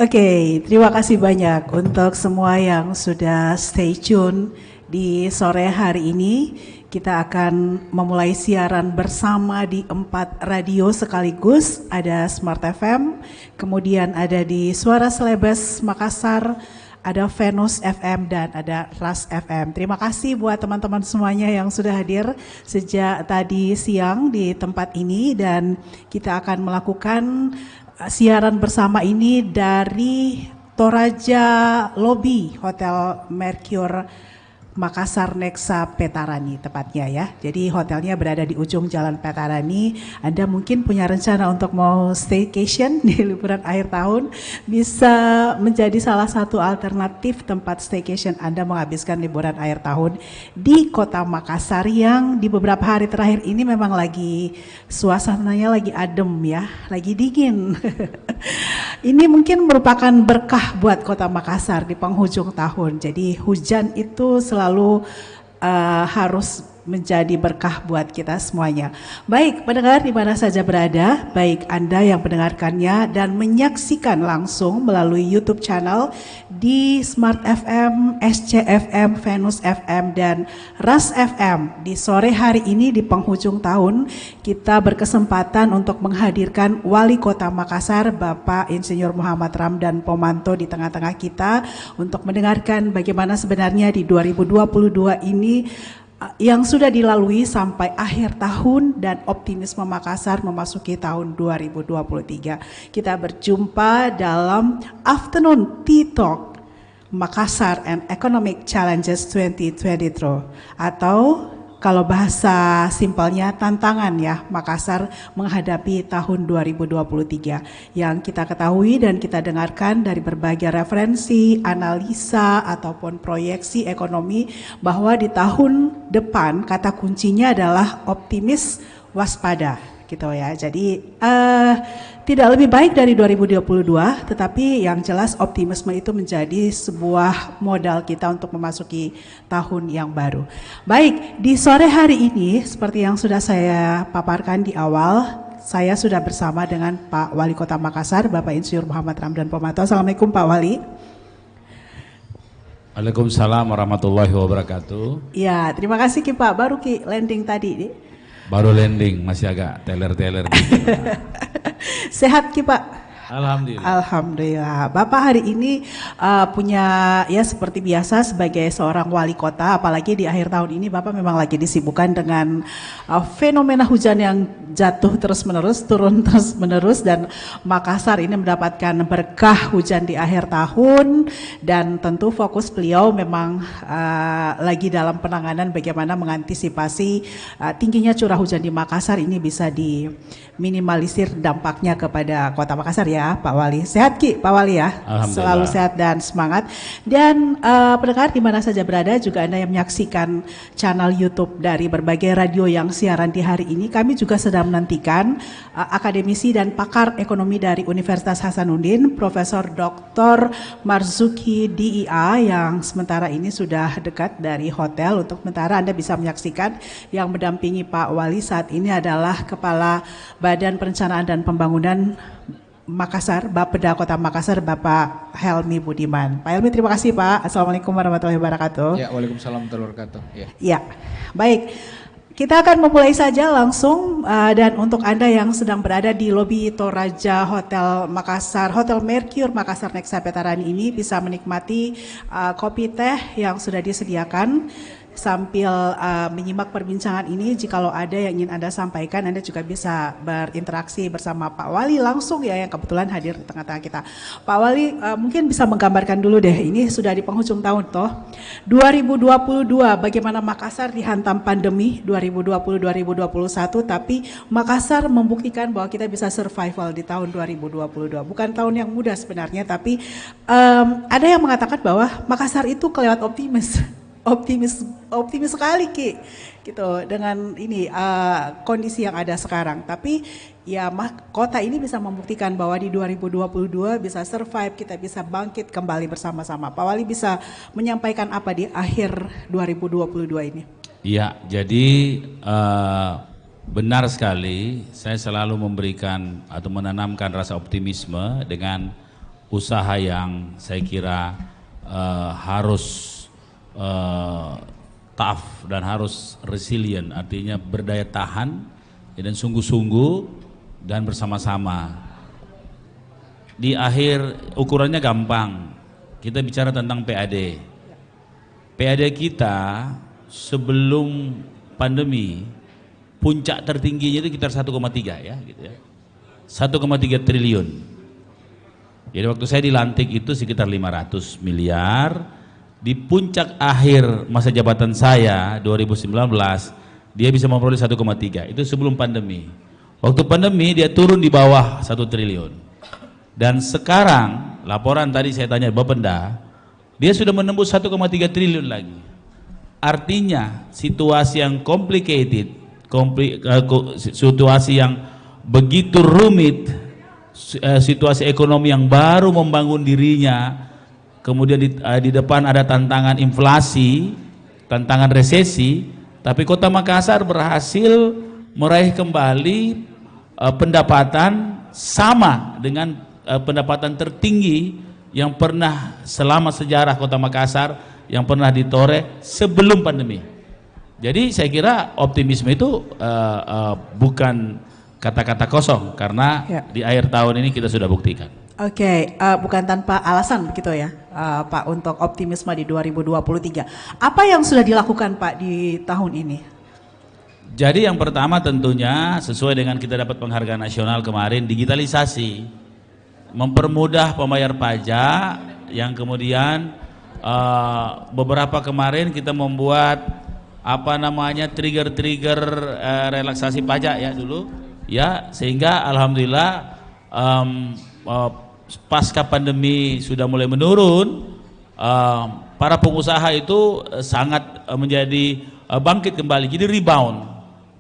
Oke, terima kasih banyak untuk semua yang sudah stay tune di sore hari ini. Kita akan memulai siaran bersama di 4 radio sekaligus. Ada Smart FM, kemudian ada di Suara Selebes Makassar, ada Venus FM dan ada Ras FM. Terima kasih buat teman-teman semuanya yang sudah hadir sejak tadi siang di tempat ini, dan kita akan melakukan siaran bersama ini dari Toraja Lobby Hotel Mercure Makassar Nexa Petarani tepatnya ya. Jadi hotelnya berada di ujung Jalan Petarani. Anda mungkin punya rencana untuk mau staycation di liburan akhir tahun, bisa menjadi salah satu alternatif tempat staycation Anda menghabiskan liburan akhir tahun di Kota Makassar yang di beberapa hari terakhir ini memang lagi suasananya lagi adem ya, lagi dingin. Ini mungkin merupakan berkah buat Kota Makassar di penghujung tahun. Jadi hujan itu selalu harus menjadi berkah buat kita semuanya. Baik, pendengar di mana saja berada, baik Anda yang mendengarkannya dan menyaksikan langsung melalui YouTube channel di Smart FM, SCFM, Venus FM, dan Ras FM. Di sore hari ini di penghujung tahun, kita berkesempatan untuk menghadirkan Wali Kota Makassar, Bapak Insinyur Muhammad Ramdan Pomanto di tengah-tengah kita untuk mendengarkan bagaimana sebenarnya di 2022 ini yang sudah dilalui sampai akhir tahun dan optimisme Makassar memasuki tahun 2023. Kita berjumpa dalam Afternoon Tea Talk Makassar and Economic Challenges 2023, atau kalau bahasa simpelnya tantangan ya Makassar menghadapi tahun 2023, yang kita ketahui dan kita dengarkan dari berbagai referensi, analisa ataupun proyeksi ekonomi bahwa di tahun depan kata kuncinya adalah optimis, waspada gitu ya. Jadi tidak lebih baik dari 2022, tetapi yang jelas optimisme itu menjadi sebuah modal kita untuk memasuki tahun yang baru. Baik, di sore hari ini seperti yang sudah saya paparkan di awal, saya sudah bersama dengan Pak Wali Kota Makassar, Bapak Insinyur Muhammad Ramdan Pomanto. Assalamualaikum Pak Wali. Waalaikumsalam warahmatullahi wabarakatuh. Ya, terima kasih Ki Pak, baru Ki landing tadi nih. Baru landing, masih agak teler-teler. Sehat Ki Pak? Alhamdulillah. Alhamdulillah. Bapak hari ini punya ya seperti biasa sebagai seorang wali kota, apalagi di akhir tahun ini Bapak memang lagi disibukkan dengan fenomena hujan yang jatuh terus-menerus, turun terus-menerus, dan Makassar ini mendapatkan berkah hujan di akhir tahun, dan tentu fokus beliau memang lagi dalam penanganan bagaimana mengantisipasi tingginya curah hujan di Makassar ini bisa diminimalisir dampaknya kepada Kota Makassar ya. Pak Wali, sehat Ki, Pak Wali ya, selalu sehat dan semangat. Dan pendengar di mana saja berada, juga Anda yang menyaksikan channel YouTube dari berbagai radio yang siaran di hari ini, kami juga sedang menantikan akademisi dan pakar ekonomi dari Universitas Hasanuddin, Profesor Dr. Marzuki DIA, yang sementara ini sudah dekat dari hotel. Untuk sementara Anda bisa menyaksikan yang mendampingi Pak Wali saat ini adalah Kepala Badan Perencanaan dan Pembangunan Makassar, Bapeda Kota Makassar, Bapak Helmi Budiman. Pak Helmi, terima kasih Pak. Assalamualaikum warahmatullahi wabarakatuh. Ya, waalaikumsalam warahmatullahi wabarakatuh. Ya, baik. Kita akan memulai saja langsung, dan untuk Anda yang sedang berada di lobi Toraja Hotel Makassar, Hotel Mercure Makassar Nexa Petarani ini bisa menikmati kopi teh yang sudah disediakan sambil menyimak perbincangan ini. Jikalau ada yang ingin Anda sampaikan, Anda juga bisa berinteraksi bersama Pak Wali langsung ya, yang kebetulan hadir di tengah-tengah kita. Pak Wali mungkin bisa menggambarkan dulu deh, ini sudah di penghujung tahun toh, 2022 bagaimana Makassar dihantam pandemi 2020-2021, tapi Makassar membuktikan bahwa kita bisa survival di tahun 2022. Bukan tahun yang mudah sebenarnya, tapi ada yang mengatakan bahwa Makassar itu kelewat optimis sekali Ki, gitu, dengan ini kondisi yang ada sekarang. Tapi ya kota ini bisa membuktikan bahwa di 2022 bisa survive, kita bisa bangkit kembali bersama-sama. Pak Wali bisa menyampaikan apa di akhir 2022 ini? Iya, jadi benar sekali, saya selalu memberikan atau menanamkan rasa optimisme dengan usaha yang saya kira harus tough dan harus resilient, artinya berdaya tahan dan sungguh-sungguh dan bersama-sama. Di akhir ukurannya gampang, kita bicara tentang PAD. PAD kita sebelum pandemi puncak tertingginya itu sekitar 1,3 ya, gitu ya. 1,3 triliun. Jadi waktu saya dilantik itu sekitar 500 miliar. Di puncak akhir masa jabatan saya 2019 dia bisa memperoleh 1,3. Itu sebelum pandemi. Waktu pandemi dia turun di bawah 1 triliun. Dan sekarang laporan tadi saya tanya Bapenda, dia sudah menembus 1,3 triliun lagi. Artinya situasi yang complicated, situasi yang begitu rumit, situasi ekonomi yang baru membangun dirinya, kemudian di depan ada tantangan inflasi, tantangan resesi, tapi Kota Makassar berhasil meraih kembali pendapatan sama dengan pendapatan tertinggi yang pernah selama sejarah Kota Makassar yang pernah ditoreh sebelum pandemi. Jadi saya kira optimisme itu bukan kata-kata kosong, karena di akhir tahun ini kita sudah buktikan. Oke, bukan tanpa alasan begitu ya, Pak, untuk optimisme di 2023. Apa yang sudah dilakukan Pak di tahun ini? Jadi yang pertama tentunya sesuai dengan kita dapat penghargaan nasional kemarin, digitalisasi, mempermudah pembayar pajak, yang kemudian beberapa kemarin kita membuat apa namanya trigger-trigger relaksasi pajak ya dulu ya, sehingga alhamdulillah pasca pandemi sudah mulai menurun, para pengusaha itu sangat menjadi bangkit kembali, jadi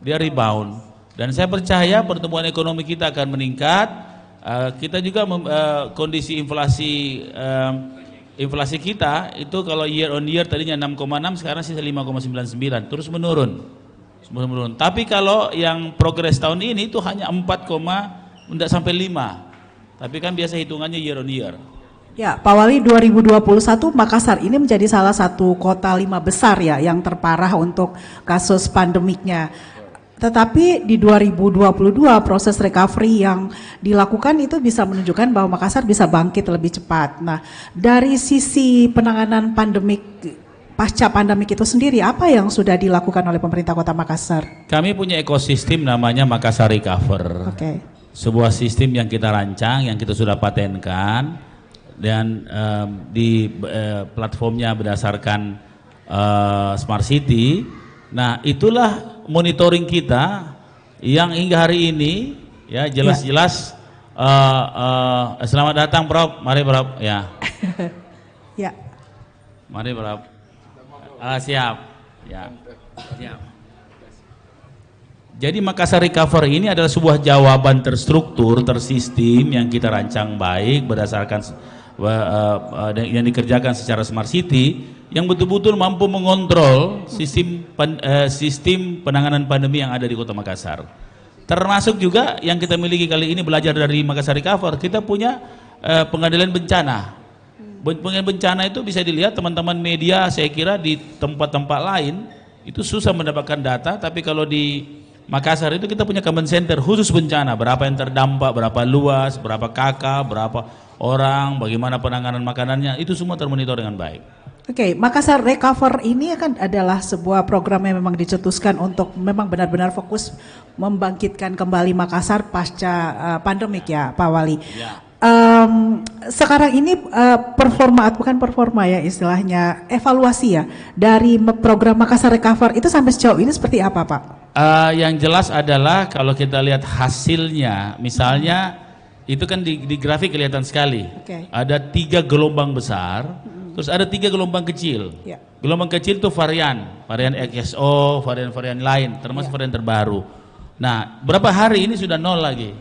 dia rebound, dan saya percaya pertumbuhan ekonomi kita akan meningkat. Kita juga kondisi inflasi kita itu kalau year on year tadinya 6,6, sekarang sih 5,99, terus menurun. Tapi kalau yang progres tahun ini itu hanya 4, tidak sampai 5. Tapi kan biasa hitungannya year on year. Ya, Pak Wali, 2021 Makassar ini menjadi salah satu kota 5 besar ya yang terparah untuk kasus pandemiknya. Tetapi di 2022 proses recovery yang dilakukan itu bisa menunjukkan bahwa Makassar bisa bangkit lebih cepat. Nah, dari sisi penanganan pandemik, pasca pandemik itu sendiri, apa yang sudah dilakukan oleh pemerintah Kota Makassar? Kami punya ekosistem namanya Makassar Recover. Oke. Sebuah sistem yang kita rancang, yang kita sudah patenkan, dan di platformnya berdasarkan Smart City. Nah, itulah monitoring kita yang hingga hari ini ya jelas-jelas selamat datang Prof, mari Prof ya. Ya. Mari Prof. Siap. Ya. Siap. Jadi Makassar Recover ini adalah sebuah jawaban terstruktur, tersistem yang kita rancang baik berdasarkan yang dikerjakan secara Smart City, yang betul-betul mampu mengontrol sistem penanganan pandemi yang ada di Kota Makassar. Termasuk juga yang kita miliki kali ini belajar dari Makassar Recover, kita punya pengendalian bencana. Pengendalian bencana itu bisa dilihat teman-teman media, saya kira di tempat-tempat lain itu susah mendapatkan data, tapi kalau di Makassar itu kita punya command center khusus bencana, berapa yang terdampak, berapa luas, berapa kakak, berapa orang, bagaimana penanganan makanannya, itu semua termonitor dengan baik. Oke, Makassar Recover ini kan adalah sebuah program yang memang dicetuskan untuk memang benar-benar fokus membangkitkan kembali Makassar pasca pandemik ya, Pak Wali. Ya. Sekarang ini bukan performa ya istilahnya, evaluasi ya dari program Makassar Recover itu sampai sejauh ini seperti apa, Pak? Yang jelas adalah kalau kita lihat hasilnya, misalnya itu kan di grafik kelihatan sekali. Okay. Ada 3 gelombang besar. Terus ada 3 gelombang kecil. Yeah. Gelombang kecil itu varian XSO, varian-varian lain, termasuk varian terbaru. Nah, berapa hari ini sudah 0 lagi.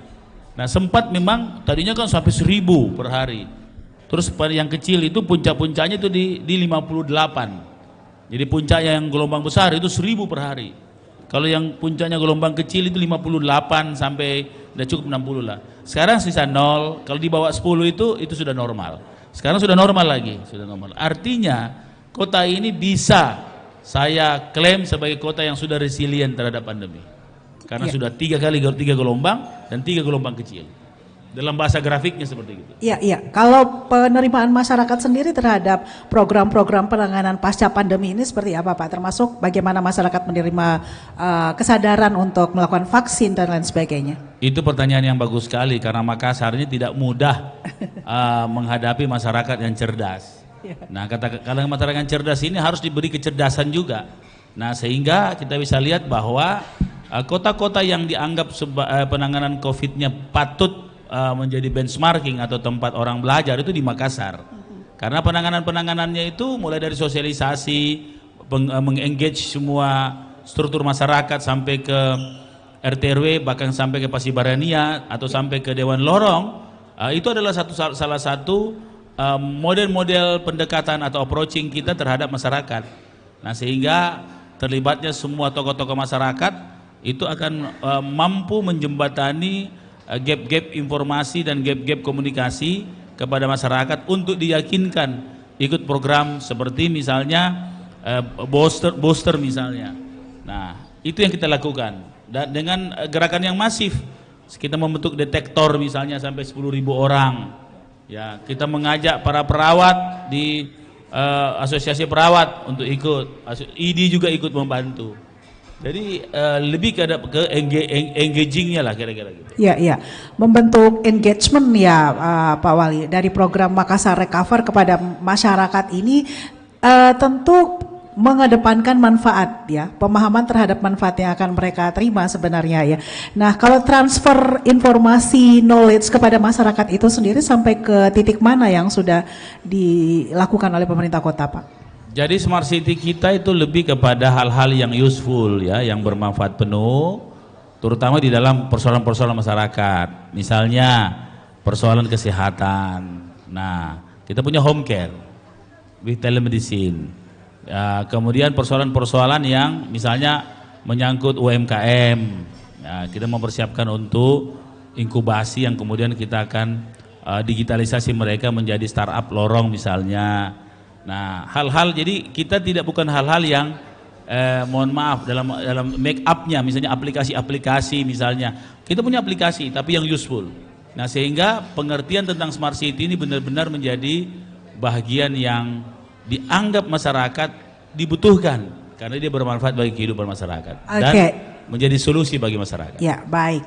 Nah, sempat memang tadinya kan sampai 1000 per hari. Terus pada yang kecil itu puncak-puncaknya itu di 58. Jadi puncak yang gelombang besar itu 1000 per hari. Kalau yang puncaknya gelombang kecil itu 58 sampai udah cukup 60 lah. Sekarang sisa 0, kalau di bawah 10 itu sudah normal. Sekarang sudah normal lagi, sudah normal. Artinya kota ini bisa saya klaim sebagai kota yang sudah resilient terhadap pandemi. Karena sudah 3 gelombang dan 3 gelombang kecil. Dalam bahasa grafiknya seperti itu. Iya. Kalau penerimaan masyarakat sendiri terhadap program-program penanganan pasca pandemi ini seperti apa Pak? Termasuk bagaimana masyarakat menerima kesadaran untuk melakukan vaksin dan lain sebagainya. Itu pertanyaan yang bagus sekali karena Makassar ini tidak mudah menghadapi masyarakat yang cerdas. Nah, kalau masyarakat yang cerdas ini harus diberi kecerdasan juga. Nah, sehingga kita bisa lihat bahwa kota-kota yang dianggap penanganan COVID-nya patut menjadi benchmarking atau tempat orang belajar itu di Makassar. Karena penanganannya itu mulai dari sosialisasi, mengengage semua struktur masyarakat sampai ke RT RW, bahkan sampai ke Pasibarania atau sampai ke Dewan Lorong. Itu adalah salah satu model-model pendekatan atau approaching kita terhadap masyarakat. Nah, sehingga terlibatnya semua tokoh-tokoh masyarakat itu akan mampu menjembatani gap-gap informasi dan gap-gap komunikasi kepada masyarakat untuk diyakinkan ikut program seperti misalnya booster misalnya. Nah, itu yang kita lakukan dan dengan gerakan yang masif. Kita membentuk detektor misalnya sampai 10.000 orang. Ya, kita mengajak para perawat di asosiasi perawat untuk ikut. ID juga ikut membantu. Jadi lebih ke engagingnya lah kira-kira gitu. Iya. Membentuk engagement ya Pak Wali dari program Makassar Recover kepada masyarakat ini tentu mengedepankan manfaat ya, pemahaman terhadap manfaat yang akan mereka terima sebenarnya ya. Nah, kalau transfer informasi knowledge kepada masyarakat itu sendiri sampai ke titik mana yang sudah dilakukan oleh pemerintah kota Pak? Jadi smart city kita itu lebih kepada hal-hal yang useful ya, yang bermanfaat penuh, terutama di dalam persoalan-persoalan masyarakat. Misalnya persoalan kesehatan. Nah, kita punya home care with telemedicine. Ya, kemudian persoalan-persoalan yang misalnya menyangkut UMKM. Ya, kita mempersiapkan untuk inkubasi yang kemudian kita akan digitalisasi mereka menjadi startup lorong misalnya. Nah, hal-hal jadi kita bukan hal-hal yang mohon maaf dalam make up-nya misalnya aplikasi-aplikasi misalnya. Kita punya aplikasi tapi yang useful. Nah, sehingga pengertian tentang smart city ini benar-benar menjadi bagian yang dianggap masyarakat dibutuhkan karena dia bermanfaat bagi kehidupan masyarakat dan menjadi solusi bagi masyarakat. Ya, baik.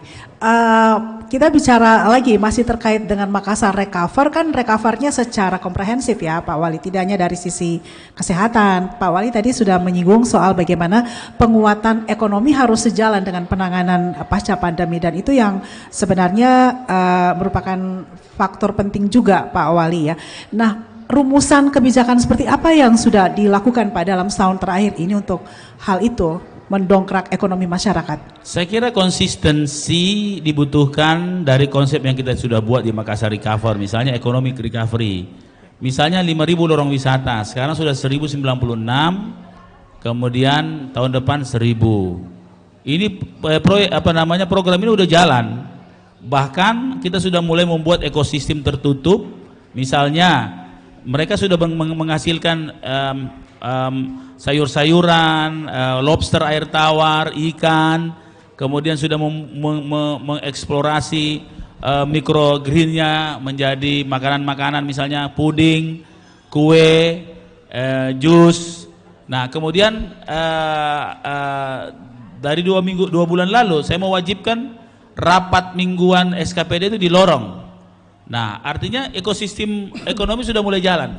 Kita bicara lagi masih terkait dengan Makassar Recover, kan recovernya secara komprehensif ya Pak Wali, tidak hanya dari sisi kesehatan. Pak Wali tadi sudah menyinggung soal bagaimana penguatan ekonomi harus sejalan dengan penanganan pasca pandemi dan itu yang sebenarnya merupakan faktor penting juga Pak Wali ya. Nah, rumusan kebijakan seperti apa yang sudah dilakukan Pak dalam setahun terakhir ini untuk hal itu? Mendongkrak ekonomi masyarakat. Saya kira konsistensi dibutuhkan dari konsep yang kita sudah buat di Makassar Recover, misalnya economic recovery. Misalnya 5.000 lorong wisata, sekarang sudah 1.096, kemudian tahun depan 1.000. Ini program ini udah jalan. Bahkan kita sudah mulai membuat ekosistem tertutup. Misalnya mereka sudah menghasilkan sayur-sayuran, lobster air tawar, ikan, kemudian sudah mengeksplorasi microgreennya menjadi makanan-makanan misalnya puding, kue, jus. Nah, kemudian dari 2 bulan lalu saya mewajibkan rapat mingguan SKPD itu di lorong. Nah, artinya ekosistem ekonomi sudah mulai jalan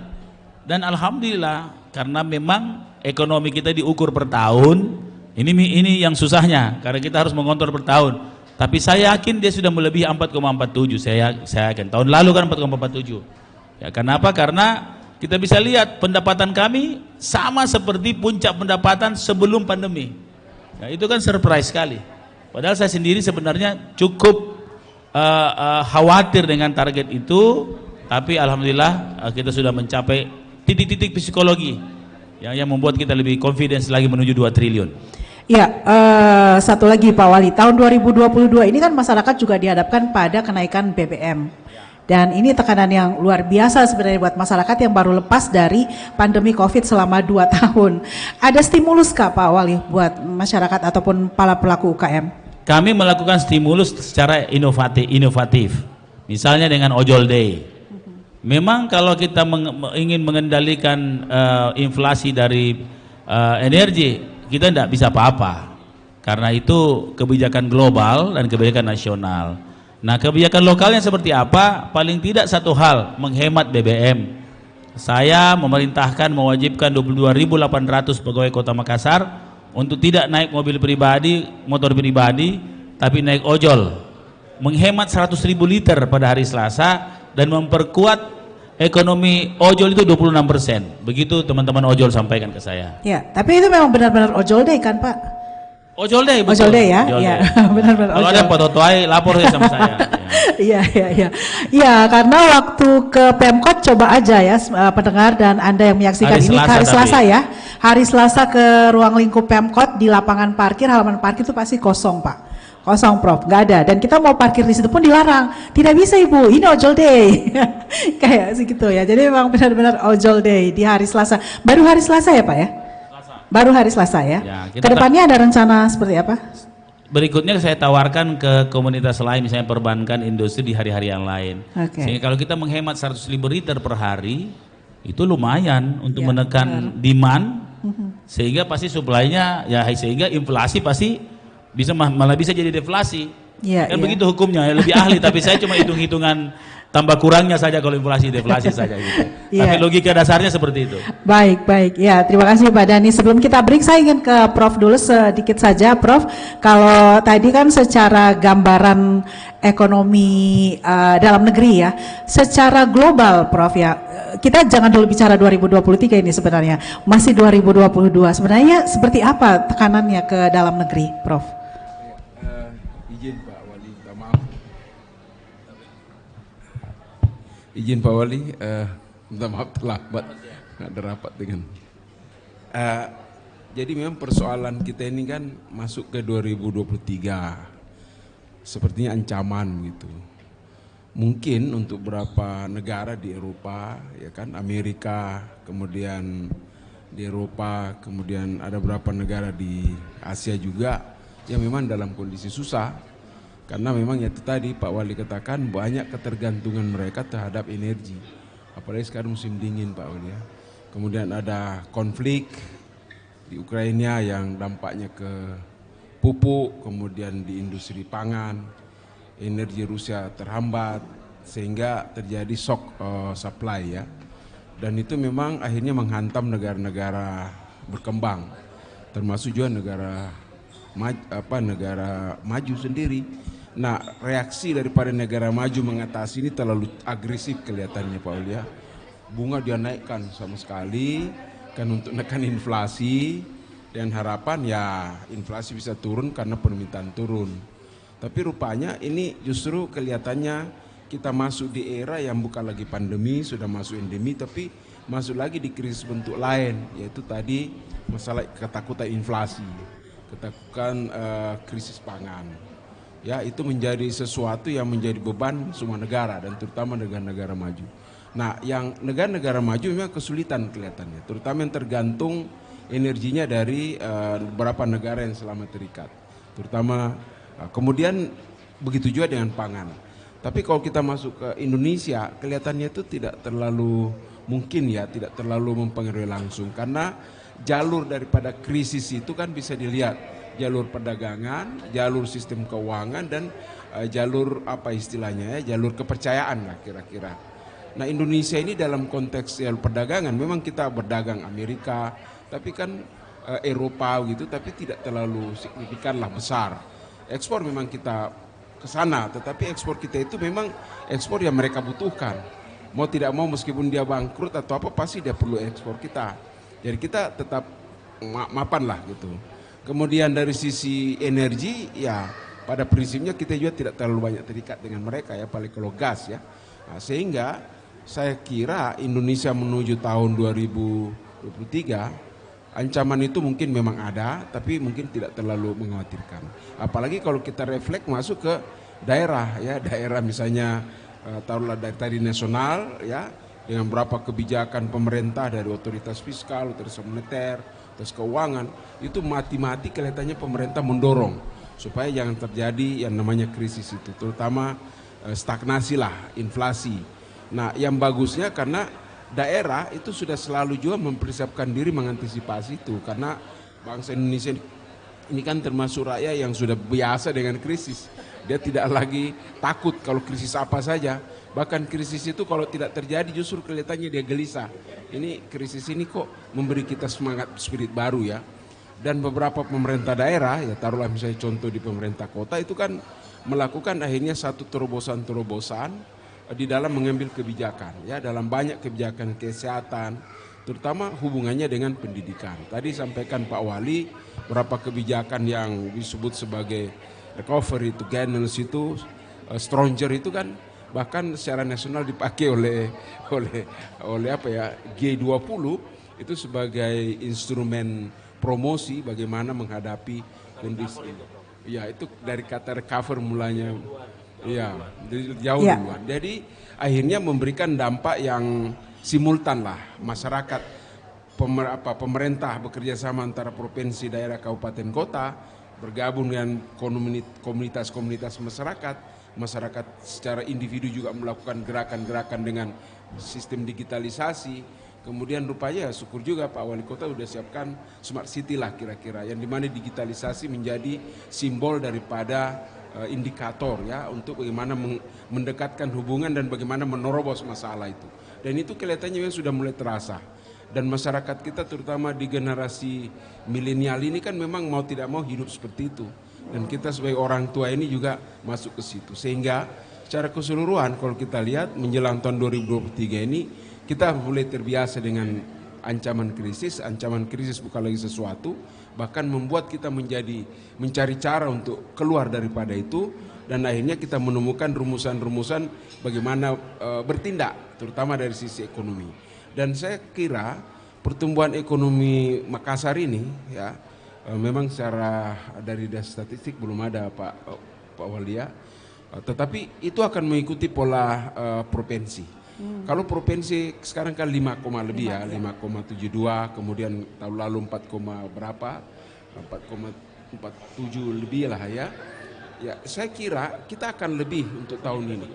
dan alhamdulillah karena memang ekonomi kita diukur per tahun. Ini yang susahnya karena kita harus mengontrol per tahun. Tapi saya yakin dia sudah melebihi 4,47. Saya yakin tahun lalu kan 4,47. Ya, kenapa? Karena kita bisa lihat pendapatan kami sama seperti puncak pendapatan sebelum pandemi. Ya, itu kan surprise sekali. Padahal saya sendiri sebenarnya cukup khawatir dengan target itu, tapi alhamdulillah kita sudah mencapai titik-titik psikologi yang membuat kita lebih confidence lagi menuju 2 triliun. Ya, satu lagi Pak Wali, tahun 2022 ini kan masyarakat juga dihadapkan pada kenaikan BBM. Dan ini tekanan yang luar biasa sebenarnya buat masyarakat yang baru lepas dari pandemi COVID selama 2 tahun. Ada stimulus Kak Pak Wali buat masyarakat ataupun para pelaku UKM? Kami melakukan stimulus secara inovatif. Misalnya dengan ojol day. Memang kalau kita ingin mengendalikan inflasi dari energi, kita tidak bisa apa-apa. Karena itu kebijakan global dan kebijakan nasional. Nah, kebijakan lokalnya seperti apa? Paling tidak satu hal, menghemat BBM. Saya memerintahkan mewajibkan 22.800 pegawai Kota Makassar untuk tidak naik mobil pribadi, motor pribadi, tapi naik ojol. Menghemat 100.000 liter pada hari Selasa dan memperkuat ekonomi ojol itu 26%. Begitu teman-teman ojol sampaikan ke saya. Ya, tapi itu memang benar-benar ojol day kan Pak? Ojol day, betul. Ojol day ya, ya, benar-benar. Kalau ada yang foto-fotoai, lapor ya sama saya. Iya, iya, iya. Ya, karena waktu ke Pemkot coba aja ya pendengar dan Anda yang menyaksikan ini hari Selasa ya. Hari Selasa ke ruang lingkup Pemkot di lapangan parkir, halaman parkir itu pasti kosong Pak. Kosong Prof, nggak ada. Dan kita mau parkir di situ pun dilarang. Tidak bisa Ibu, ini ojol day. Kayak segitu ya. Jadi memang benar-benar ojol day di hari Selasa. Baru hari Selasa ya Pak ya? Baru hari Selasa ya. Kedepannya ada rencana seperti apa? Berikutnya saya tawarkan ke komunitas lain, misalnya perbankan, industri di hari-hari yang lain. Sehingga kalau kita menghemat 100.000 liter per hari, itu lumayan untuk menekan demand, sehingga pasti supply-nya ya, sehingga inflasi pasti bisa malah bisa jadi deflasi. Kan begitu hukumnya, lebih ahli, tapi saya cuma hitung-hitungan tambah kurangnya saja kalau inflasi deflasi saja gitu. Tapi logika dasarnya seperti itu. Baik, baik. Ya, terima kasih Pak Dhani. Sebelum kita break, saya ingin ke Prof dulu sedikit saja, Prof. Kalau tadi kan secara gambaran ekonomi dalam negeri ya, secara global, Prof ya. Kita jangan dulu bicara 2023 ini sebenarnya, masih 2022. Sebenarnya seperti apa tekanannya ke dalam negeri, Prof? Izin Pak Wali, maaf. Izin Pak Wali, minta maaf terlambat, nggak ada rapat dengan. Jadi memang persoalan kita ini kan masuk ke 2023, sepertinya ancaman gitu. Mungkin untuk beberapa negara di Eropa, ya kan, Amerika, kemudian di Eropa, kemudian ada beberapa negara di Asia juga yang memang dalam kondisi susah, karena memang itu tadi Pak Wali katakan banyak ketergantungan mereka terhadap energi, apalagi sekarang musim dingin Pak Wali ya. Kemudian ada konflik di Ukraina yang dampaknya ke pupuk, kemudian di industri pangan, energi Rusia terhambat sehingga terjadi shock supply ya, dan itu memang akhirnya menghantam negara-negara berkembang, termasuk juga negara maju sendiri. Nah, reaksi daripada negara maju mengatasi ini terlalu agresif kelihatannya Pak Ulia. Bunga dia naikkan sama sekali kan untuk menekan inflasi, dan harapan ya inflasi bisa turun karena permintaan turun. Tapi rupanya ini justru kelihatannya kita masuk di era yang bukan lagi pandemi, sudah masuk endemi, tapi masuk lagi di krisis bentuk lain, yaitu tadi masalah ketakutan inflasi, ketakutan krisis pangan. Ya, itu menjadi sesuatu yang menjadi beban semua negara dan terutama negara-negara maju. Nah, yang negara-negara maju memang kesulitan kelihatannya, terutama yang tergantung energinya dari beberapa negara yang selama terikat, terutama kemudian begitu juga dengan pangan. Tapi kalau kita masuk ke Indonesia, kelihatannya itu tidak terlalu mungkin ya, tidak terlalu mempengaruhi langsung, karena jalur daripada krisis itu kan bisa dilihat, jalur perdagangan, jalur sistem keuangan, dan jalur apa istilahnya ya, jalur kepercayaan lah kira-kira. Nah, Indonesia ini dalam konteks jalur perdagangan memang kita berdagang Amerika, tapi kan Eropa gitu, tapi tidak terlalu signifikan lah, besar. Ekspor memang kita ke sana, tetapi ekspor kita itu memang ekspor yang mereka butuhkan. Mau tidak mau, meskipun dia bangkrut atau apa, pasti dia perlu ekspor kita. Jadi kita tetap mapan lah gitu. Kemudian dari sisi energi ya, pada prinsipnya kita juga tidak terlalu banyak terikat dengan mereka ya, paling kalau gas ya. Nah, sehingga saya kira Indonesia menuju tahun 2023 ancaman itu mungkin memang ada, tapi mungkin tidak terlalu mengkhawatirkan. Apalagi kalau kita refleks masuk ke daerah, ya daerah misalnya taruhlah dari tadi nasional, ya dengan berapa kebijakan pemerintah dari otoritas fiskal, otoritas moneter, otoritas keuangan, itu mati-mati kelihatannya pemerintah mendorong supaya jangan terjadi yang namanya krisis itu, terutama stagnasi lah, inflasi. Nah, yang bagusnya karena daerah itu sudah selalu juga mempersiapkan diri mengantisipasi itu, karena bangsa Indonesia ini kan termasuk rakyat yang sudah biasa dengan krisis. Dia tidak lagi takut kalau krisis apa saja. Bahkan krisis itu kalau tidak terjadi justru kelihatannya dia gelisah. Ini krisis ini kok memberi kita semangat spirit baru ya. Dan beberapa pemerintah daerah, ya taruhlah misalnya contoh di pemerintah kota itu kan melakukan akhirnya satu terobosan-terobosan di dalam mengambil kebijakan. Ya, dalam banyak kebijakan kesehatan, terutama hubungannya dengan pendidikan. Tadi sampaikan Pak Wali beberapa kebijakan yang disebut sebagai recovery togetherness itu, stronger itu kan bahkan secara nasional dipakai oleh apa ya, G20 itu sebagai instrumen promosi bagaimana menghadapi kondisi ini. Ya, itu dari kata recover mulanya. Ya, jauh duluan. Jadi akhirnya memberikan dampak yang simultan lah. Masyarakat, pemerintah bekerja sama antara provinsi, daerah, kabupaten, kota, bergabung dengan komunitas-komunitas masyarakat secara individu juga melakukan gerakan-gerakan dengan sistem digitalisasi. Kemudian rupanya syukur juga Pak Wali Kota sudah siapkan Smart City lah kira-kira, yang dimana digitalisasi menjadi simbol daripada indikator ya untuk bagaimana mendekatkan hubungan dan bagaimana menerobos masalah itu. Dan itu kelihatannya memang sudah mulai terasa. Dan masyarakat kita terutama di generasi milenial ini kan memang mau tidak mau hidup seperti itu. Dan kita sebagai orang tua ini juga masuk ke situ. Sehingga secara keseluruhan kalau kita lihat menjelang tahun 2023 ini kita mulai terbiasa dengan ancaman krisis bukan lagi sesuatu, bahkan membuat kita mencari cara untuk keluar daripada itu, dan akhirnya kita menemukan rumusan-rumusan bagaimana bertindak, terutama dari sisi ekonomi. Dan saya kira pertumbuhan ekonomi Makassar ini ya memang secara dari data statistik belum ada Pak Walia, tetapi itu akan mengikuti pola provinsi. Kalau provinsi sekarang kan 5, lebih ya, 5,72, kemudian tahun lalu 4,47 lebih lah ya. Ya, saya kira kita akan lebih untuk tahun ini.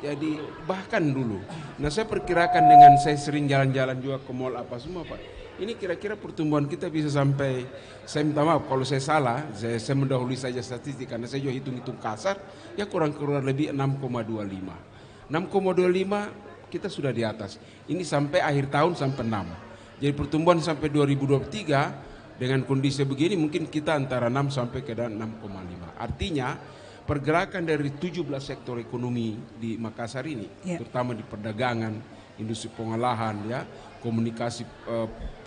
Jadi bahkan dulu. Nah, saya perkirakan dengan saya sering jalan-jalan juga ke mall apa semua Pak. Ini kira-kira pertumbuhan kita bisa sampai, saya minta maaf kalau saya salah, saya mendahului saja statistik karena saya juga hitung-hitung kasar, ya kurang lebih 6,25. 6,25 kita sudah di atas. Ini sampai akhir tahun sampai 6. Jadi pertumbuhan sampai 2023 dengan kondisi begini mungkin kita antara 6 sampai ke 6,5. Artinya pergerakan dari 17 sektor ekonomi di Makassar ini, terutama di perdagangan, industri pengolahan, ya, komunikasi,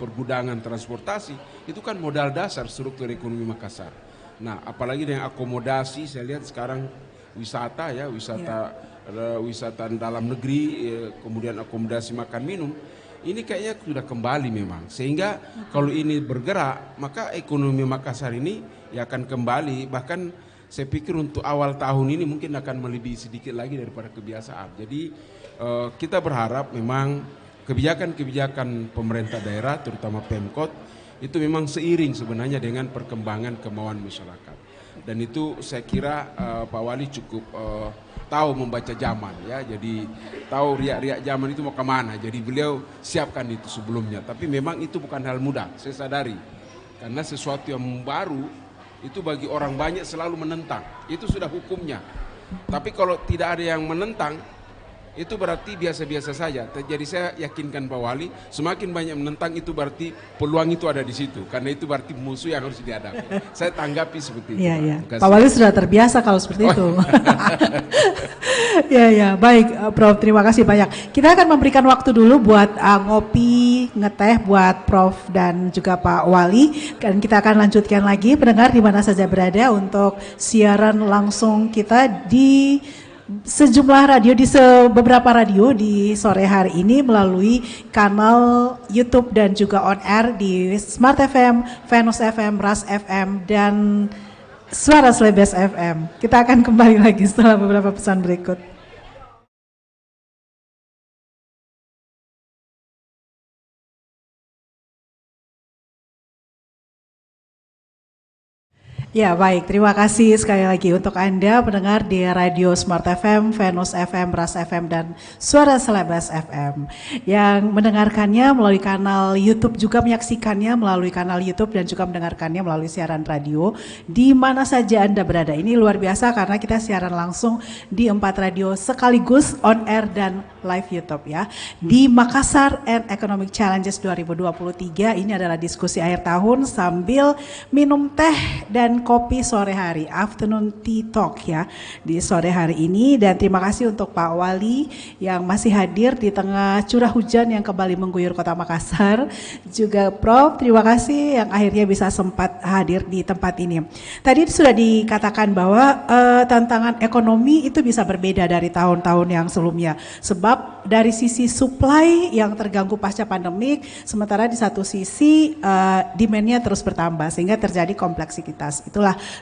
pergudangan, transportasi, itu kan modal dasar struktur ekonomi Makassar. Nah, apalagi dengan akomodasi, saya lihat sekarang wisata ya, wisata dalam negeri, kemudian akomodasi makan minum, ini kayaknya sudah kembali memang. Sehingga kalau ini bergerak, maka ekonomi Makassar ini ya akan kembali. Bahkan saya pikir untuk awal tahun ini mungkin akan melebihi sedikit lagi daripada kebiasaan. Jadi kita berharap memang kebijakan-kebijakan pemerintah daerah, terutama Pemkot, itu memang seiring sebenarnya dengan perkembangan kemauan masyarakat. Dan itu saya kira Pak Wali cukup tahu membaca zaman ya, jadi tahu riak-riak zaman itu mau kemana, jadi beliau siapkan itu sebelumnya. Tapi memang itu bukan hal mudah, saya sadari, karena sesuatu yang baru itu bagi orang banyak selalu menentang, itu sudah hukumnya. Tapi kalau tidak ada yang menentang, itu berarti biasa-biasa saja. Jadi saya yakinkan Pak Wali, semakin banyak menentang itu berarti peluang itu ada di situ, karena itu berarti musuh yang harus dihadapi. Saya tanggapi seperti itu. Ya. Pak Wali sudah terbiasa kalau seperti itu. Ya, baik Prof, terima kasih banyak. Kita akan memberikan waktu dulu buat ngopi, ngeteh buat Prof dan juga Pak Wali, dan kita akan lanjutkan lagi pendengar di mana saja berada untuk siaran langsung kita di sejumlah radio di beberapa radio di sore hari ini melalui kanal YouTube dan juga on air di Smart FM, Venus FM, Ras FM dan Suara Slebes FM. Kita akan kembali lagi setelah beberapa pesan berikut. Ya baik, terima kasih sekali lagi untuk Anda pendengar di Radio Smart FM, Venus FM, Ras FM, dan Suara Selebes FM yang mendengarkannya melalui kanal YouTube, juga menyaksikannya melalui kanal YouTube dan juga mendengarkannya melalui siaran radio di mana saja Anda berada. Ini luar biasa karena kita siaran langsung di 4 radio sekaligus on air dan live YouTube ya. Di Makassar and Economic Challenges 2023 ini adalah diskusi akhir tahun sambil minum teh dan kopi sore hari, afternoon tea talk ya di sore hari ini. Dan terima kasih untuk Pak Wali yang masih hadir di tengah curah hujan yang kembali mengguyur kota Makassar. Juga Prof, terima kasih yang akhirnya bisa sempat hadir di tempat ini. Tadi sudah dikatakan bahwa tantangan ekonomi itu bisa berbeda dari tahun-tahun yang sebelumnya. Sebab dari sisi supply yang terganggu pasca pandemik, sementara di satu sisi demand-nya terus bertambah sehingga terjadi kompleksitas.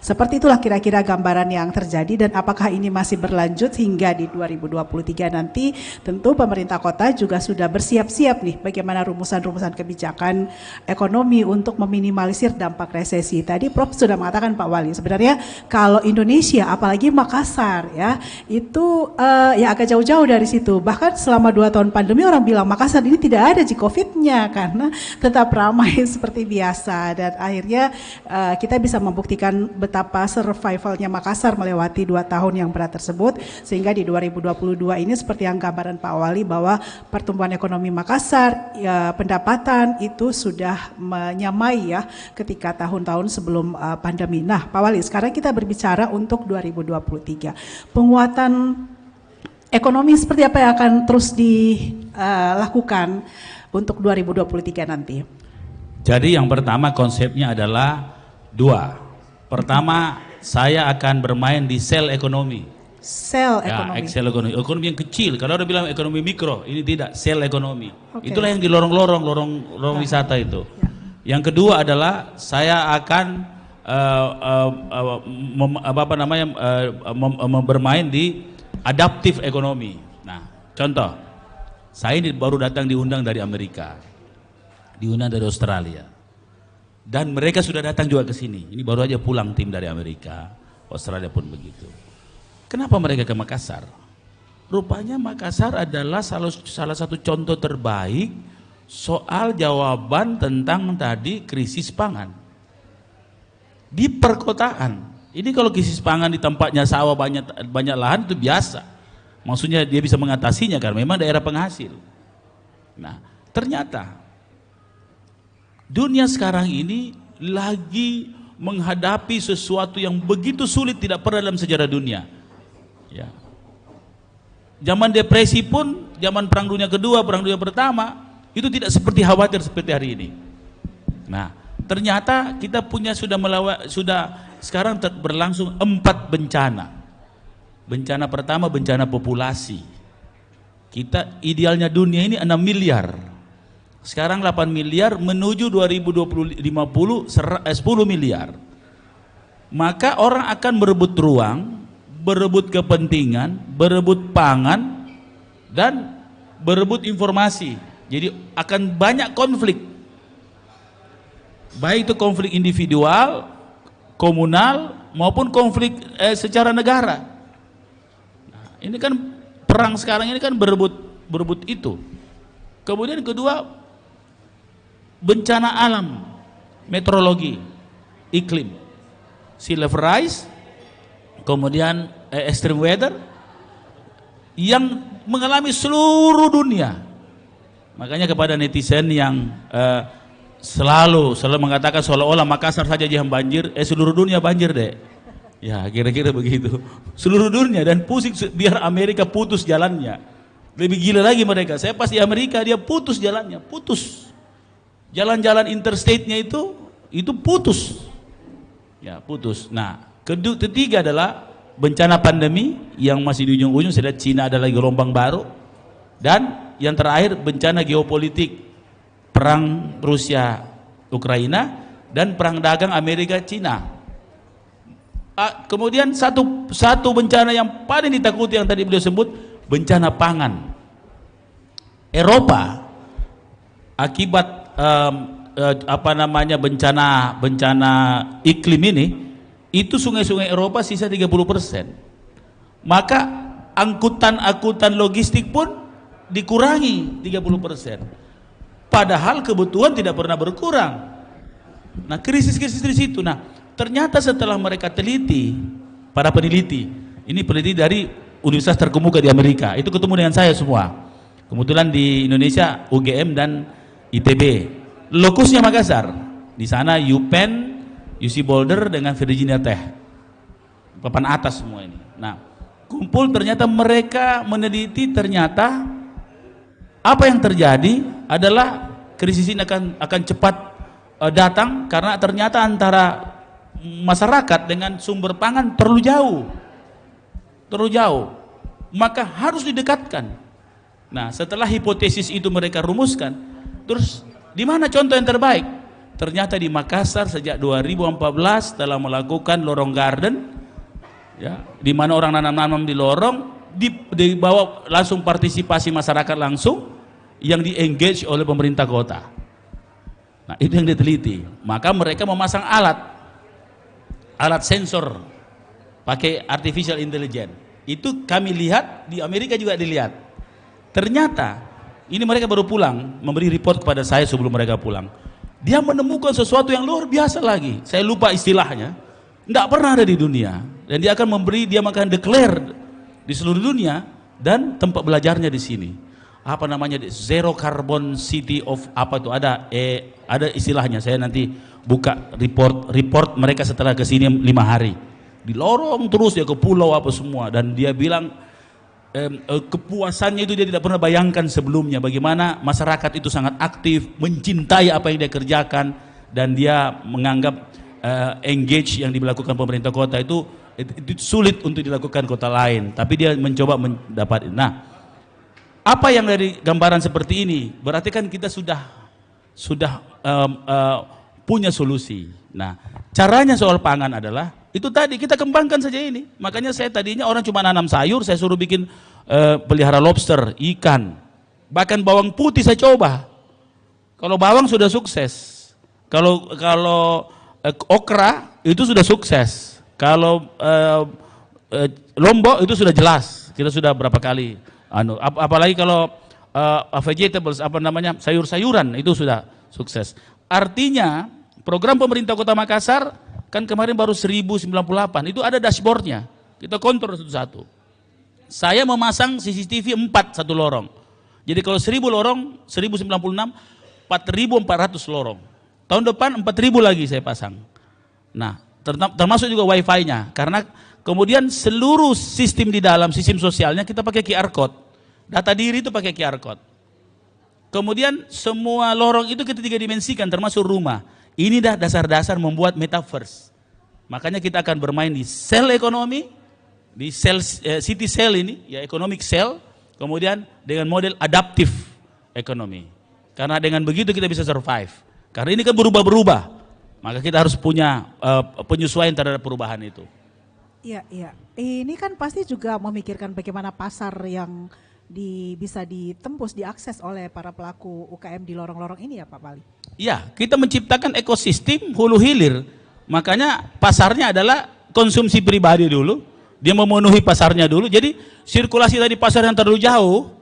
Seperti itulah kira-kira gambaran yang terjadi, dan apakah ini masih berlanjut hingga di 2023 nanti. Tentu pemerintah kota juga sudah bersiap-siap nih bagaimana rumusan-rumusan kebijakan ekonomi untuk meminimalisir dampak resesi. Tadi Prof sudah mengatakan Pak Wali, sebenarnya kalau Indonesia apalagi Makassar ya itu ya agak jauh-jauh dari situ. Bahkan selama 2 tahun pandemi orang bilang Makassar ini tidak ada COVID-nya karena tetap ramai seperti biasa, dan akhirnya kita bisa membuktikan betapa survivalnya Makassar melewati 2 tahun yang berat tersebut, sehingga di 2022 ini seperti yang gambaran Pak Wali bahwa pertumbuhan ekonomi Makassar ya, pendapatan itu sudah menyamai ya ketika tahun-tahun sebelum pandemi. Nah Pak Wali, sekarang kita berbicara untuk 2023 penguatan ekonomi seperti apa yang akan terus dilakukan untuk 2023 nanti? Jadi yang pertama konsepnya adalah 2. Pertama, saya akan bermain di sel ekonomi. Sel ya, ekonomi. Excel ekonomi. Ekonomi yang kecil. Kalau orang bilang ekonomi mikro, ini tidak, sel ekonomi. Okay. Itulah yang di lorong-lorong wisata itu. Ya. Yang kedua adalah saya akan bermain di adaptif ekonomi. Nah, contoh, saya ini baru datang diundang dari Amerika, diundang dari Australia. Dan mereka sudah datang juga ke sini. Ini baru aja pulang tim dari Amerika, Australia pun begitu. Kenapa mereka ke Makassar? Rupanya Makassar adalah salah satu contoh terbaik soal jawaban tentang tadi krisis pangan. Di perkotaan. Ini kalau krisis pangan di tempatnya sawah banyak lahan itu biasa. Maksudnya dia bisa mengatasinya karena memang daerah penghasil. Nah, ternyata dunia sekarang ini lagi menghadapi sesuatu yang begitu sulit, tidak pernah dalam sejarah dunia. Ya. Zaman depresi pun, zaman Perang Dunia Kedua, Perang Dunia Pertama, itu tidak seperti khawatir seperti hari ini. Nah, ternyata kita punya sudah sekarang berlangsung 4 bencana. Bencana pertama bencana populasi. Kita idealnya dunia ini 6 miliar. Sekarang 8 miliar menuju 2050 10 miliar. Maka orang akan berebut ruang, berebut kepentingan, berebut pangan, dan berebut informasi. Jadi akan banyak konflik. Baik itu konflik individual, komunal, maupun konflik secara negara. Nah, ini kan perang sekarang ini kan berebut itu. Kemudian kedua, bencana alam, meteorologi, iklim, sea level rise, kemudian extreme weather yang mengalami seluruh dunia. Makanya kepada netizen yang selalu mengatakan seolah-olah Makassar saja yang banjir, seluruh dunia banjir deh. Ya kira-kira begitu. Seluruh dunia, dan pusing biar Amerika putus jalannya. Lebih gila lagi mereka. Saya pas di Amerika dia putus jalannya, putus. Jalan-jalan interstate-nya itu putus. Ya, putus. Nah, ketiga adalah bencana pandemi yang masih di ujung-ujung, saya lihat Cina ada lagi gelombang baru, dan yang terakhir bencana geopolitik, perang Rusia Ukraina dan perang dagang Amerika Cina. Kemudian satu bencana yang paling ditakuti yang tadi beliau sebut, bencana pangan. Eropa akibat bencana iklim ini, itu sungai-sungai Eropa sisa 30%. Maka angkutan logistik pun dikurangi 30%. Padahal kebutuhan tidak pernah berkurang. Nah, krisis-krisis di situ. Nah, ternyata setelah mereka teliti, para peneliti, ini peneliti dari universitas terkemuka di Amerika, itu ketemu dengan saya semua. Kebetulan di Indonesia UGM dan ITB. Lokusnya Makassar. Di sana UPenn, UC Boulder dengan Virginia Tech. Papan atas semua ini. Nah, kumpul, ternyata mereka meneliti, ternyata apa yang terjadi adalah krisis ini akan cepat datang karena ternyata antara masyarakat dengan sumber pangan terlalu jauh, maka harus didekatkan. Nah, setelah hipotesis itu mereka rumuskan, terus di mana contoh yang terbaik? Ternyata di Makassar sejak 2014 telah melakukan lorong garden, ya, di mana orang nanam-nanam di lorong, dibawa langsung partisipasi masyarakat langsung yang di-engage oleh pemerintah kota. Nah, itu yang diteliti. Maka mereka memasang alat sensor pakai artificial intelligence. Itu kami lihat, di Amerika juga dilihat. Ternyata ini mereka baru pulang, memberi report kepada saya sebelum mereka pulang. Dia menemukan sesuatu yang luar biasa lagi. Saya lupa istilahnya. Tidak pernah ada di dunia. Dan dia akan declare di seluruh dunia, dan tempat belajarnya di sini. Apa namanya? Zero Carbon City of apa itu, ada istilahnya. Saya nanti buka report mereka setelah ke sini 5 hari. Di lorong terus ya ke pulau apa semua, dan dia bilang kepuasannya itu dia tidak pernah bayangkan sebelumnya, bagaimana masyarakat itu sangat aktif, mencintai apa yang dia kerjakan, dan dia menganggap engage yang dilakukan pemerintah kota itu sulit untuk dilakukan kota lain, tapi dia mencoba mendapat. Nah, apa yang dari gambaran seperti ini berarti kan kita sudah punya solusi. Nah, caranya soal pangan adalah itu tadi, kita kembangkan saja ini. Makanya saya tadinya orang cuma nanam sayur, saya suruh bikin pelihara lobster, ikan, bahkan bawang putih saya coba. Kalau bawang sudah sukses, kalau okra itu sudah sukses, kalau lombok itu sudah jelas, kita sudah berapa kali. Apalagi kalau vegetables, sayur-sayuran itu sudah sukses. Artinya program pemerintah Kota Makassar kan kemarin baru 1098, itu ada dashboardnya, kita kontrol satu-satu. Saya memasang CCTV 4 satu lorong. Jadi kalau 1000 lorong, 1096, 4400 lorong. Tahun depan 4000 lagi saya pasang. Nah, termasuk juga wifi-nya, karena kemudian seluruh sistem di dalam, sistem sosialnya kita pakai QR code. Data diri itu pakai QR code. Kemudian semua lorong itu kita 3 dimensikan, termasuk rumah. Ini dah dasar-dasar membuat metaverse. Makanya kita akan bermain di sel ekonomi, di sel city cell ini, ya economic cell, kemudian dengan model adaptive ekonomi. Karena dengan begitu kita bisa survive. Karena ini kan berubah-berubah, maka kita harus punya penyesuaian terhadap perubahan itu. Iya, iya. Ini kan pasti juga memikirkan bagaimana pasar yang bisa ditembus, diakses oleh para pelaku UKM di lorong-lorong ini ya Pak Pali? Iya, kita menciptakan ekosistem hulu hilir. Makanya pasarnya adalah konsumsi pribadi dulu, dia memenuhi pasarnya dulu. Jadi sirkulasi tadi pasar yang terlalu jauh,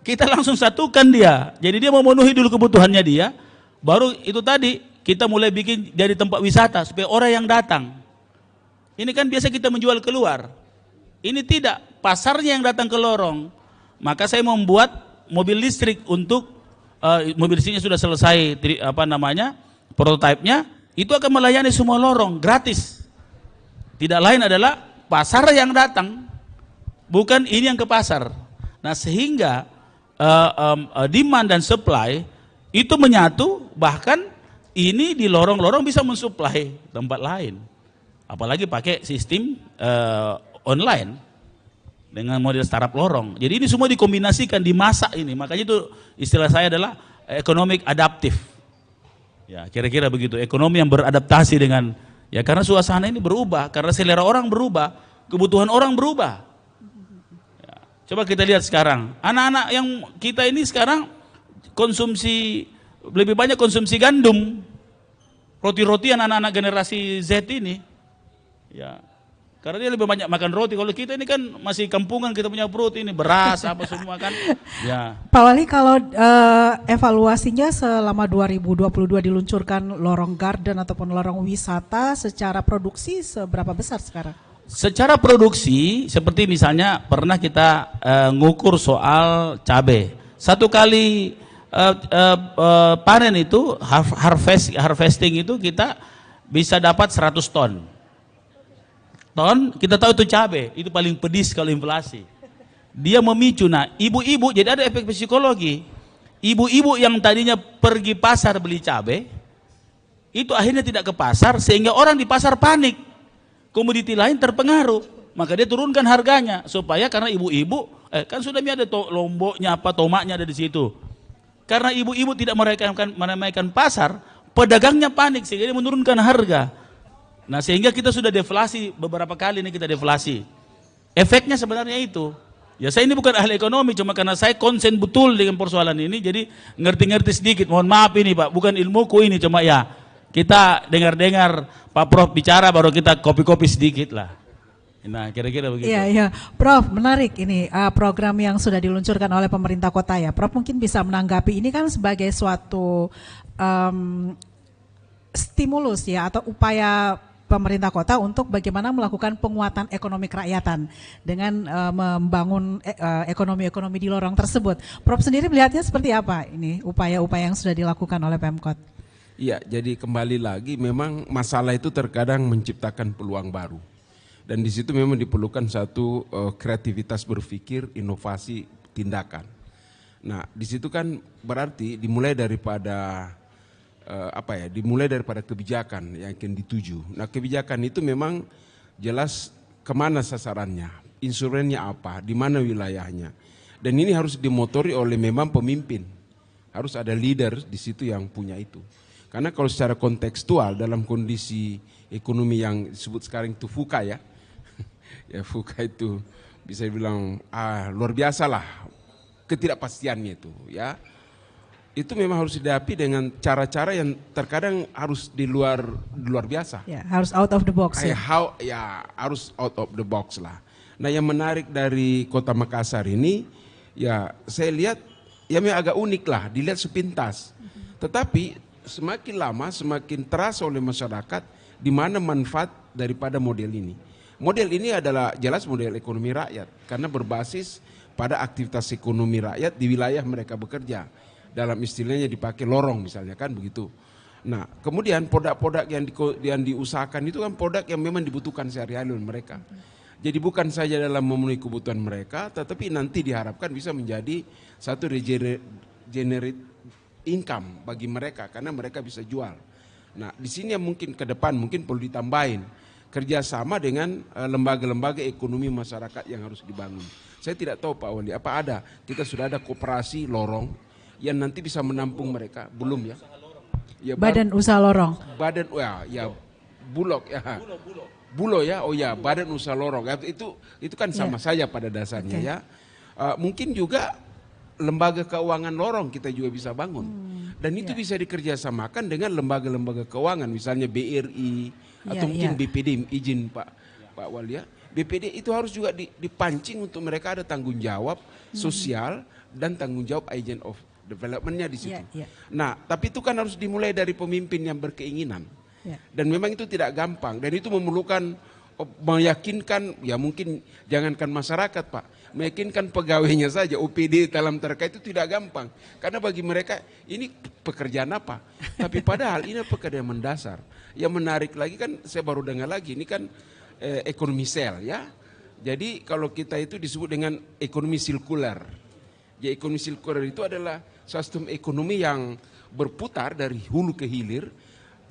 kita langsung satukan dia. Jadi dia memenuhi dulu kebutuhannya dia, baru itu tadi kita mulai bikin jadi tempat wisata supaya orang yang datang. Ini kan biasa kita menjual keluar. Ini tidak, pasarnya yang datang ke lorong. Maka saya membuat mobil listrik untuk mobil listriknya sudah selesai prototipenya, itu akan melayani semua lorong gratis. Tidak lain adalah pasar yang datang, bukan ini yang ke pasar. Nah, sehingga demand dan supply itu menyatu, bahkan ini di lorong-lorong bisa mensuplai tempat lain. Apalagi pakai sistem online dengan model startup lorong. Jadi ini semua dikombinasikan, dimasak ini. Makanya itu istilah saya adalah economic adaptive. Ya, kira-kira begitu. Ekonomi yang beradaptasi dengan, ya karena suasana ini berubah, karena selera orang berubah, kebutuhan orang berubah. Ya, coba kita lihat sekarang, anak-anak yang kita ini sekarang konsumsi, lebih banyak konsumsi gandum, roti-rotian anak-anak generasi Z ini, ya, karena dia lebih banyak makan roti. Kalau kita ini kan masih kampungan, kita punya perut ini beras apa semua kan, ya. Pak Wali, kalau evaluasinya selama 2022 diluncurkan lorong garden ataupun lorong wisata, secara produksi seberapa besar sekarang? Secara produksi, seperti misalnya pernah kita ngukur soal cabai. Satu kali panen itu, harvesting itu kita bisa dapat 100 ton. Kita tahu itu cabai, itu paling pedis kalau inflasi. Dia memicu, nah ibu-ibu, jadi ada efek psikologi. Ibu-ibu yang tadinya pergi pasar beli cabai, itu akhirnya tidak ke pasar, sehingga orang di pasar panik. Komoditi lain terpengaruh, maka dia turunkan harganya, supaya karena ibu-ibu, kan sudah ada lomboknya, apa tomatnya ada di situ. Karena ibu-ibu tidak meramaikan pasar, pedagangnya panik sehingga dia menurunkan harga. Nah sehingga kita sudah deflasi, beberapa kali ini kita deflasi. Efeknya sebenarnya itu. Ya saya ini bukan ahli ekonomi, cuma karena saya konsen betul dengan persoalan ini, jadi ngerti-ngerti sedikit. Mohon maaf ini Pak, bukan ilmuku ini, cuma ya kita dengar-dengar Pak Prof bicara baru kita kopi-kopi sedikit lah. Nah kira-kira begitu. Iya, Prof, menarik ini program yang sudah diluncurkan oleh pemerintah kota ya. Prof mungkin bisa menanggapi ini kan sebagai suatu stimulus ya, atau upaya pemerintah kota untuk bagaimana melakukan penguatan ekonomi kerakyatan dengan membangun ekonomi-ekonomi di lorong tersebut. Prof sendiri melihatnya seperti apa ini upaya-upaya yang sudah dilakukan oleh Pemkot? Iya, jadi kembali lagi memang masalah itu terkadang menciptakan peluang baru. Dan di situ memang diperlukan satu kreativitas berpikir, inovasi, tindakan. Nah, di situ kan berarti dimulai daripada dimulai daripada kebijakan yang akan dituju. Nah, kebijakan itu memang jelas kemana sasarannya, instrumennya apa, di mana wilayahnya. Dan ini harus dimotori oleh memang pemimpin. Harus ada leader di situ yang punya itu. Karena kalau secara kontekstual dalam kondisi ekonomi yang disebut sekarang itu VUCA ya, ya VUCA itu bisa dibilang luar biasa lah ketidakpastiannya itu ya. Itu memang harus dihadapi dengan cara-cara yang terkadang harus di luar biasa. Ya, harus out of the box ya. Harus out of the box lah. Nah yang menarik dari Kota Makassar ini, ya saya lihat ya memang agak unik lah, dilihat sepintas. Tetapi semakin lama semakin terasa oleh masyarakat di mana manfaat daripada model ini. Model ini adalah jelas model ekonomi rakyat karena berbasis pada aktivitas ekonomi rakyat di wilayah mereka bekerja. Dalam istilahnya dipakai lorong misalnya kan begitu. Nah kemudian produk-produk yang diusahakan itu kan produk yang memang dibutuhkan sehari-hari oleh mereka. Jadi bukan saja dalam memenuhi kebutuhan mereka, tetapi nanti diharapkan bisa menjadi satu generate income bagi mereka karena mereka bisa jual. Nah di sini yang mungkin ke depan mungkin perlu ditambahin kerjasama dengan lembaga-lembaga ekonomi masyarakat yang harus dibangun. Saya tidak tahu Pak Wali, apa ada kita sudah ada koperasi lorong yang nanti bisa menampung mereka, belum ya? Ya Badan Usaha Lorong. Badan ya bulog ya. Bulo ya, oh ya Badan Usaha Lorong. Itu kan sama saja pada dasarnya ya. Mungkin juga lembaga keuangan lorong kita juga bisa bangun. Dan itu bisa dikerjasamakan dengan lembaga-lembaga keuangan, misalnya BRI atau mungkin BPD, izin Pak Wali ya. BPD itu harus juga dipancing untuk mereka ada tanggung jawab sosial dan tanggung jawab agent of developmentnya di situ. Nah, tapi itu kan harus dimulai dari pemimpin yang berkeinginan. Dan memang itu tidak gampang dan itu memerlukan meyakinkan ya mungkin jangankan masyarakat Pak, meyakinkan pegawainya saja OPD dalam terkait itu tidak gampang. Karena bagi mereka ini pekerjaan apa? Tapi padahal ini pekerjaan mendasar. Yang menarik lagi kan saya baru dengar lagi ini kan ekonomi sel ya. Jadi kalau kita itu disebut dengan ekonomi sirkular. Ya ekonomi sirkular itu adalah sistem ekonomi yang berputar dari hulu ke hilir,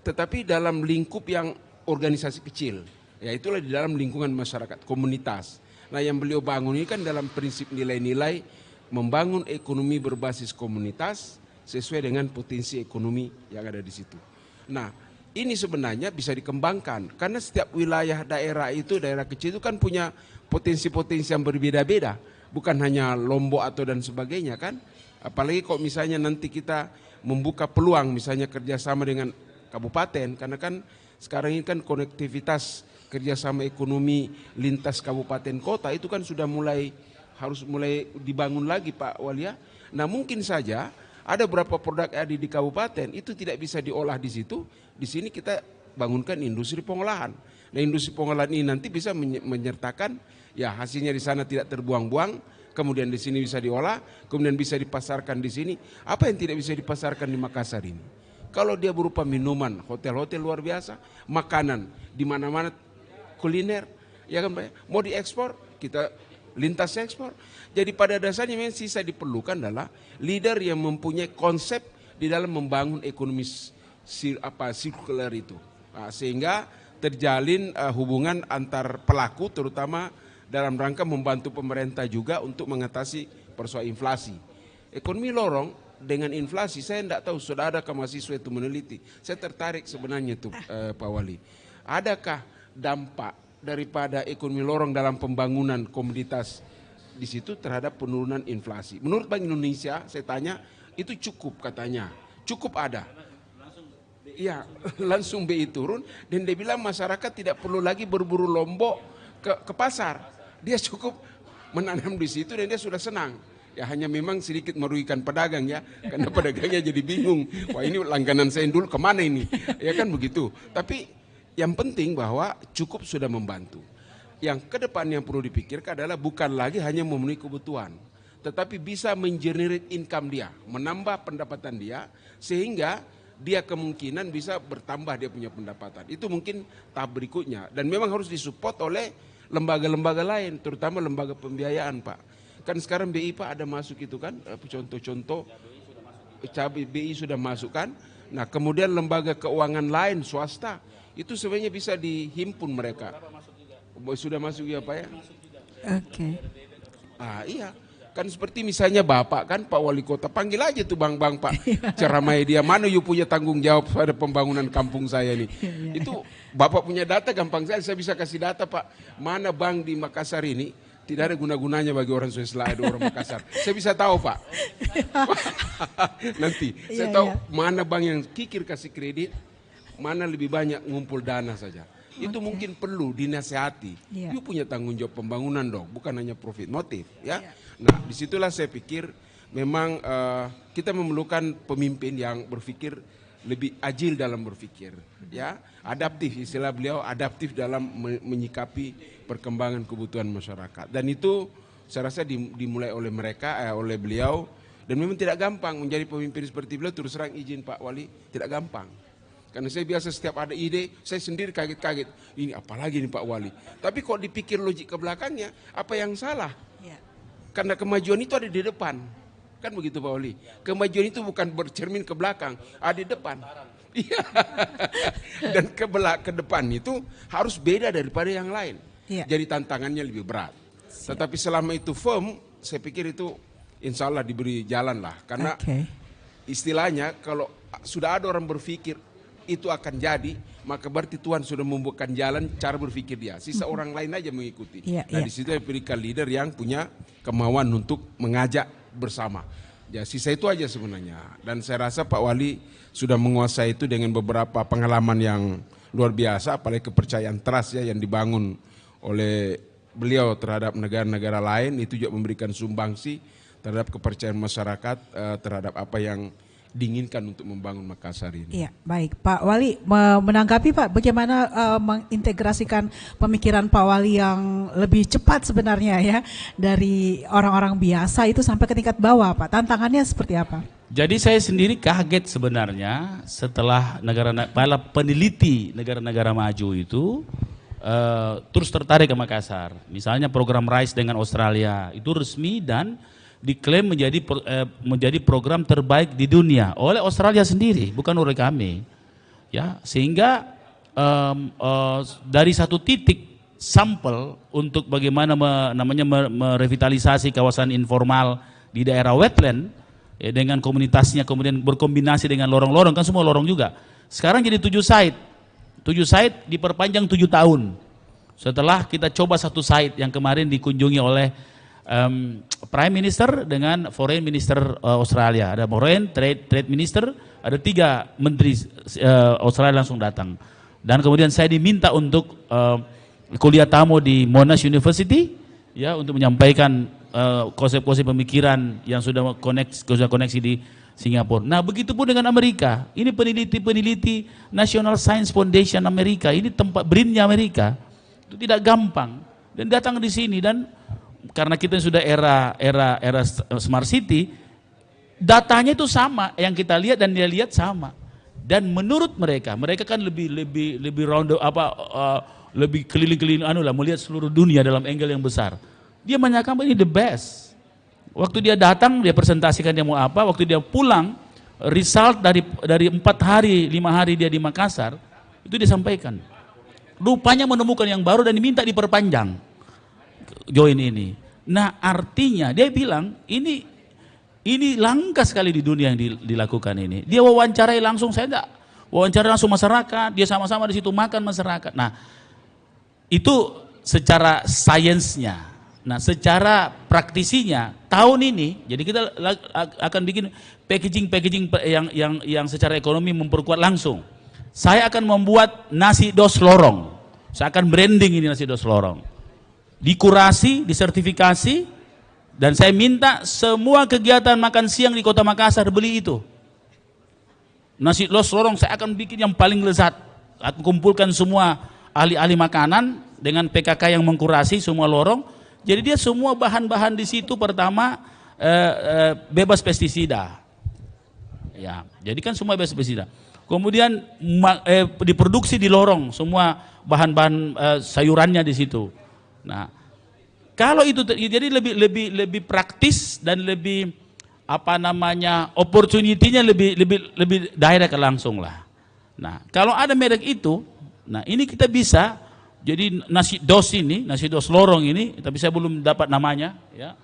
tetapi dalam lingkup yang organisasi kecil. Ya itulah di dalam lingkungan masyarakat, komunitas. Nah yang beliau bangun ini kan dalam prinsip nilai-nilai membangun ekonomi berbasis komunitas sesuai dengan potensi ekonomi yang ada di situ. Nah ini sebenarnya bisa dikembangkan karena setiap wilayah daerah kecil itu kan punya potensi-potensi yang berbeda-beda. Bukan hanya Lombok atau dan sebagainya kan. Apalagi kalau misalnya nanti kita membuka peluang misalnya kerjasama dengan kabupaten. Karena kan sekarang ini kan konektivitas kerjasama ekonomi lintas kabupaten kota itu kan sudah harus mulai dibangun lagi Pak Walia. Nah mungkin saja ada beberapa produk yang ada di kabupaten itu tidak bisa diolah di situ. Di sini kita bangunkan industri pengolahan. Nah industri pengolahan ini nanti bisa menyertakan ya hasilnya di sana tidak terbuang-buang, kemudian di sini bisa diolah, kemudian bisa dipasarkan di sini. Apa yang tidak bisa dipasarkan di Makassar ini? Kalau dia berupa minuman, hotel-hotel luar biasa, makanan di mana-mana, kuliner, ya kan Pak? Mau diekspor, kita lintas ekspor. Jadi pada dasarnya memang sisa diperlukan adalah leader yang mempunyai konsep di dalam membangun ekonomi circular itu. Nah, sehingga terjalin hubungan antar pelaku terutama dalam rangka membantu pemerintah juga untuk mengatasi persoalan inflasi. Ekonomi lorong dengan inflasi, saya tidak tahu sudah adakah mahasiswa itu meneliti. Saya tertarik sebenarnya itu Pak Wali. Adakah dampak daripada ekonomi lorong dalam pembangunan komoditas di situ terhadap penurunan inflasi? Menurut Bank Indonesia, saya tanya, itu cukup katanya. Cukup ada. Iya, langsung BI turun dan dia bilang masyarakat tidak perlu lagi berburu lombok ke pasar. Dia cukup menanam di situ dan dia sudah senang. Ya hanya memang sedikit merugikan pedagang ya, karena pedagangnya jadi bingung. Wah ini langganan saya dulu kemana ini? Ya kan begitu. Tapi yang penting bahwa cukup sudah membantu. Yang ke depan yang perlu dipikirkan adalah bukan lagi hanya memenuhi kebutuhan, tetapi bisa mengenerate income dia, menambah pendapatan dia, sehingga dia kemungkinan bisa bertambah dia punya pendapatan. Itu mungkin tahap berikutnya. Dan memang harus disupport oleh lembaga-lembaga lain, terutama lembaga pembiayaan Pak. Kan sekarang BI Pak ada masuk itu kan, contoh-contoh BI sudah masuk kan. Nah kemudian lembaga keuangan lain swasta, itu sebenarnya bisa dihimpun mereka. Sudah masuk ya Pak ya? Oke. Iya. Kan seperti misalnya Bapak kan Pak Wali Kota, panggil aja tuh bang Pak, ceramai dia, mana you punya tanggung jawab pada pembangunan kampung saya ini. Itu Bapak punya data gampang saya bisa kasih data Pak, mana bank di Makassar ini tidak ada guna-gunanya bagi orang Sulawesi Selatan, orang Makassar. Saya bisa tahu Pak. Nanti saya tahu mana bank yang kikir kasih kredit, mana lebih banyak ngumpul dana saja. Itu mungkin perlu dinasihati. You punya tanggung jawab pembangunan dong, bukan hanya profit motif ya. Nah disitulah saya pikir memang kita memerlukan pemimpin yang berpikir lebih agil dalam berpikir ya, adaptif, istilah beliau adaptif dalam menyikapi perkembangan kebutuhan masyarakat. Dan itu saya rasa dimulai oleh mereka, oleh beliau. Dan memang tidak gampang menjadi pemimpin seperti beliau, terus terang izin Pak Wali, tidak gampang. Karena saya biasa setiap ada ide, saya sendiri kaget-kaget. Ini apalagi nih Pak Wali. Tapi kok dipikir logik ke belakangnya, apa yang salah? Ya. Karena kemajuan itu ada di depan. Kan begitu Pak Wali. Kemajuan itu bukan bercermin ke belakang, ada di depan. Iya. Dan ke depan itu harus beda daripada yang lain. Ya. Jadi tantangannya lebih berat. Siap. Tetapi selama itu firm, saya pikir itu insya Allah diberi jalan lah. Karena istilahnya kalau sudah ada orang berpikir, itu akan jadi, maka berarti Tuhan sudah membuatkan jalan cara berpikir dia. Sisa orang lain aja mengikuti. Nah di situ diberikan leader yang punya kemauan untuk mengajak bersama. Ya sisa itu aja sebenarnya. Dan saya rasa Pak Wali sudah menguasai itu dengan beberapa pengalaman yang luar biasa, apalagi kepercayaan trust ya yang dibangun oleh beliau terhadap negara-negara lain, itu juga memberikan sumbangsi terhadap kepercayaan masyarakat terhadap apa yang diinginkan untuk membangun Makassar ini. Iya, baik Pak Wali, menanggapi Pak, bagaimana mengintegrasikan pemikiran Pak Wali yang lebih cepat sebenarnya ya dari orang-orang biasa itu sampai ke tingkat bawah Pak, tantangannya seperti apa? Jadi saya sendiri kaget sebenarnya setelah para peneliti negara-negara maju itu terus tertarik ke Makassar. Misalnya program RISE dengan Australia itu resmi dan diklaim menjadi program terbaik di dunia oleh Australia sendiri, bukan oleh kami. Ya, sehingga dari satu titik sampel untuk bagaimana merevitalisasi kawasan informal di daerah wetland ya, dengan komunitasnya, kemudian berkombinasi dengan lorong-lorong, kan semua lorong juga. Sekarang jadi 7 site. 7 site diperpanjang 7 tahun. Setelah kita coba satu site yang kemarin dikunjungi oleh Prime Minister dengan Foreign Minister Australia. Ada Foreign Trade Minister, ada 3 menteri Australia langsung datang. Dan kemudian saya diminta untuk kuliah tamu di Monash University ya, untuk menyampaikan konsep-konsep pemikiran yang sudah koneksi di Singapura. Nah, begitupun dengan Amerika. Ini peneliti-peneliti National Science Foundation Amerika. Ini tempat BRIN-nya Amerika. Itu tidak gampang. Dan datang di sini, dan karena kita sudah era smart city, datanya itu sama, yang kita lihat dan dia lihat sama. Dan menurut mereka kan lebih round lebih keliling-keliling melihat seluruh dunia dalam angle yang besar. Dia menyatakan ini the best. Waktu dia datang, dia presentasikan dia mau apa, waktu dia pulang, result dari 4 hari, 5 hari dia di Makassar, itu disampaikan. Rupanya menemukan yang baru dan diminta diperpanjang join ini. Nah, artinya dia bilang ini langka sekali di dunia yang dilakukan ini. Dia wawancarai langsung, saya enggak wawancarai langsung masyarakat, dia sama-sama di situ makan masyarakat. Nah, itu secara sainsnya. Nah, secara praktisinya tahun ini, jadi kita akan bikin packaging yang secara ekonomi memperkuat langsung. Saya akan membuat nasi dos lorong. Saya akan branding ini nasi dos lorong. Dikurasi, disertifikasi, dan saya minta semua kegiatan makan siang di Kota Makassar beli itu. Nasi dos lorong saya akan bikin yang paling lezat. Aku kumpulkan semua ahli-ahli makanan dengan PKK yang mengkurasi semua lorong. Jadi dia semua bahan-bahan di situ pertama bebas pestisida. Ya, jadi kan semua bebas pestisida. Kemudian diproduksi di lorong semua bahan-bahan sayurannya di situ. Nah, kalau itu jadi lebih praktis dan lebih opportunity-nya lebih direct langsung lah. Nah, kalau ada merek itu, nah ini kita bisa. Jadi nasi dos lorong ini, tapi saya belum dapat namanya, ya.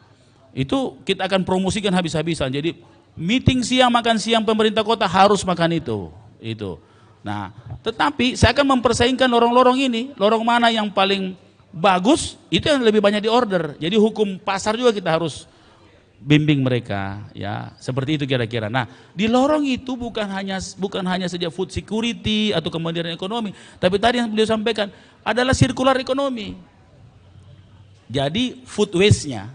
Itu kita akan promosikan habis-habisan. Jadi meeting siang, makan siang pemerintah kota harus makan itu. Nah, tetapi saya akan mempersaingkan lorong-lorong ini, lorong mana yang paling bagus, itu yang lebih banyak di order. Jadi hukum pasar juga kita harus bimbing mereka, ya. Seperti itu kira-kira. Nah, di lorong itu bukan hanya saja food security atau kemandirian ekonomi, tapi tadi yang beliau sampaikan adalah circular ekonomi. Jadi food waste-nya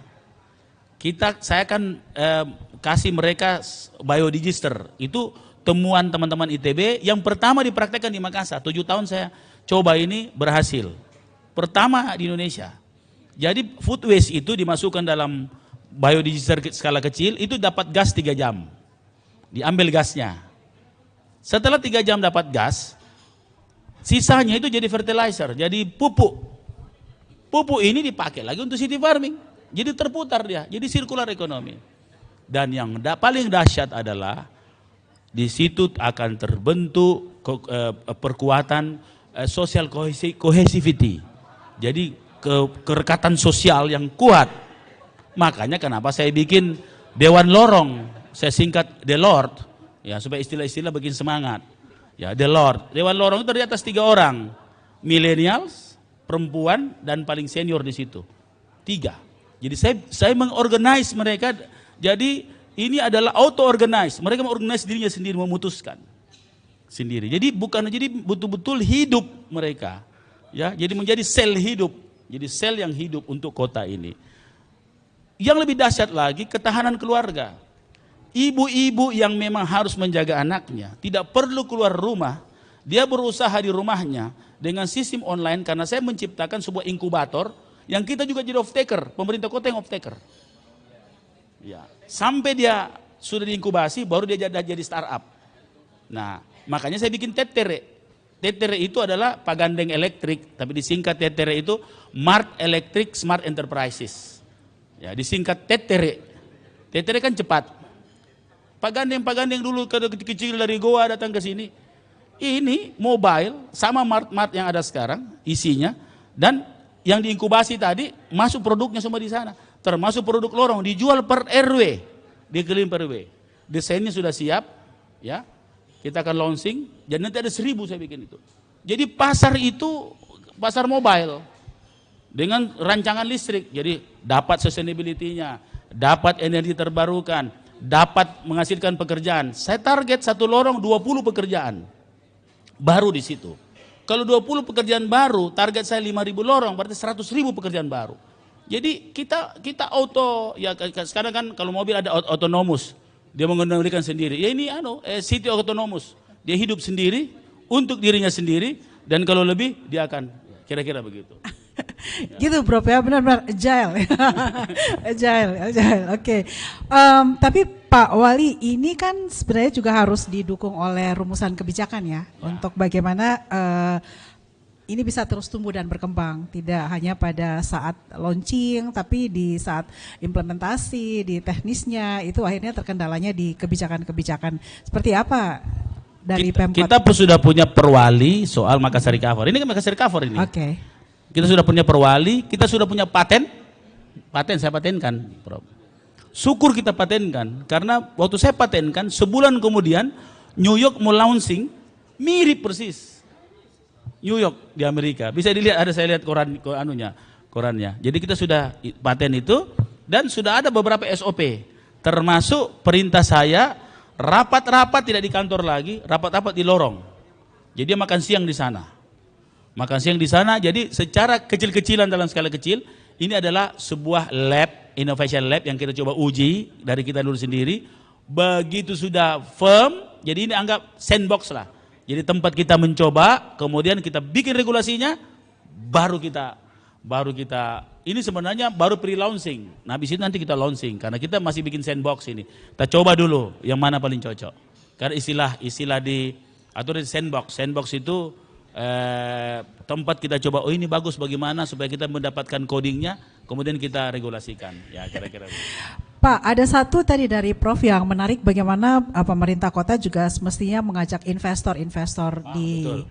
saya akan kasih mereka biodigester. Itu temuan teman-teman ITB yang pertama dipraktekkan di Makassar. 7 tahun saya coba ini berhasil. Pertama di Indonesia. Jadi food waste itu dimasukkan dalam biodigester skala kecil, itu dapat gas 3 jam. Diambil gasnya. Setelah 3 jam dapat gas, sisanya itu jadi fertilizer, jadi pupuk. Pupuk ini dipakai lagi untuk city farming. Jadi terputar dia, jadi circular ekonomi. Dan yang paling dahsyat adalah di situ akan terbentuk perkuatan social cohesivity. Jadi kerekatan sosial yang kuat. Makanya kenapa saya bikin Dewan Lorong, saya singkat The Lord, ya supaya istilah-istilah bikin semangat. Ya, The Lord. Dewan Lorong itu terdiri atas 3 orang, millennials, perempuan, dan paling senior di situ. 3. Jadi saya mengorganize mereka. Jadi ini adalah auto-organize. Mereka mengorganize dirinya sendiri, memutuskan sendiri. Jadi betul-betul hidup mereka. Ya, jadi menjadi sel hidup. Jadi sel yang hidup untuk kota ini. Yang lebih dahsyat lagi, ketahanan keluarga. Ibu-ibu yang memang harus menjaga anaknya, tidak perlu keluar rumah, dia berusaha di rumahnya dengan sistem online, karena saya menciptakan sebuah inkubator yang kita juga jadi off-taker, pemerintah kota yang off-taker. Ya, sampai dia sudah diinkubasi, baru dia jadi startup. Nah, makanya saya bikin tetere. Tetere itu adalah pagandeng elektrik, tapi disingkat tetere itu Mart Electric Smart Enterprises. Ya, disingkat tetere. Tetere kan cepat. Pagandeng dulu kecil dari Goa datang ke sini. Ini mobile sama mart-mart yang ada sekarang isinya, dan yang diinkubasi tadi masuk produknya semua di sana. Termasuk produk lorong dijual per RW, dikeliling per RW. Desainnya sudah siap, ya. Kita akan launching, jadi nanti ada 1.000 saya bikin itu. Jadi pasar itu pasar mobile dengan rancangan listrik, jadi dapat sustainability-nya, dapat energi terbarukan, dapat menghasilkan pekerjaan. Saya target satu lorong 20 pekerjaan baru di situ. Kalau 20 pekerjaan baru, target saya 5.000 lorong, berarti 100.000 pekerjaan baru. Jadi kita auto, ya sekarang kan kalau mobil ada autonomous, dia mengendalikan sendiri. Ya ini city autonomous, dia hidup sendiri untuk dirinya sendiri, dan kalau lebih dia akan kira-kira begitu. Gitu Bro ya, benar-benar agile. agile, oke. Tapi Pak Wali, ini kan sebenarnya juga harus didukung oleh rumusan kebijakan ya. Untuk bagaimana ini bisa terus tumbuh dan berkembang, tidak hanya pada saat launching, tapi di saat implementasi, di teknisnya, itu akhirnya terkendalanya di kebijakan-kebijakan. Seperti apa dari Pemkot? Kita sudah punya perwali soal Makassar Recover. Ini kan Makassar Recover ini. Oke. Kita sudah punya perwali, kita sudah punya paten saya patenkan, Prof. Syukur kita patenkan, karena waktu saya patenkan, sebulan kemudian New York mau launching, mirip persis New York di Amerika. Bisa dilihat, ada saya lihat korannya. Jadi kita sudah paten itu, dan sudah ada beberapa SOP, termasuk perintah saya, rapat-rapat tidak di kantor lagi, rapat-rapat di lorong. Jadi dia makan siang di sana. Makan siang di sana, jadi secara kecil-kecilan dalam skala kecil, ini adalah sebuah lab, innovation lab yang kita coba uji dari kita dulu sendiri. Begitu sudah firm, jadi ini anggap sandbox lah. Jadi tempat kita mencoba, kemudian kita bikin regulasinya, baru kita ini sebenarnya baru pre-launching. Nah habis itu nanti kita launching, karena kita masih bikin sandbox ini. Kita coba dulu yang mana paling cocok. Karena istilah di sandbox itu tempat kita coba, ini bagus bagaimana supaya kita mendapatkan codingnya, kemudian kita regulasikan, ya kira-kira. Pak, ada satu tadi dari Prof yang menarik, bagaimana pemerintah kota juga semestinya mengajak investor-investor di betul.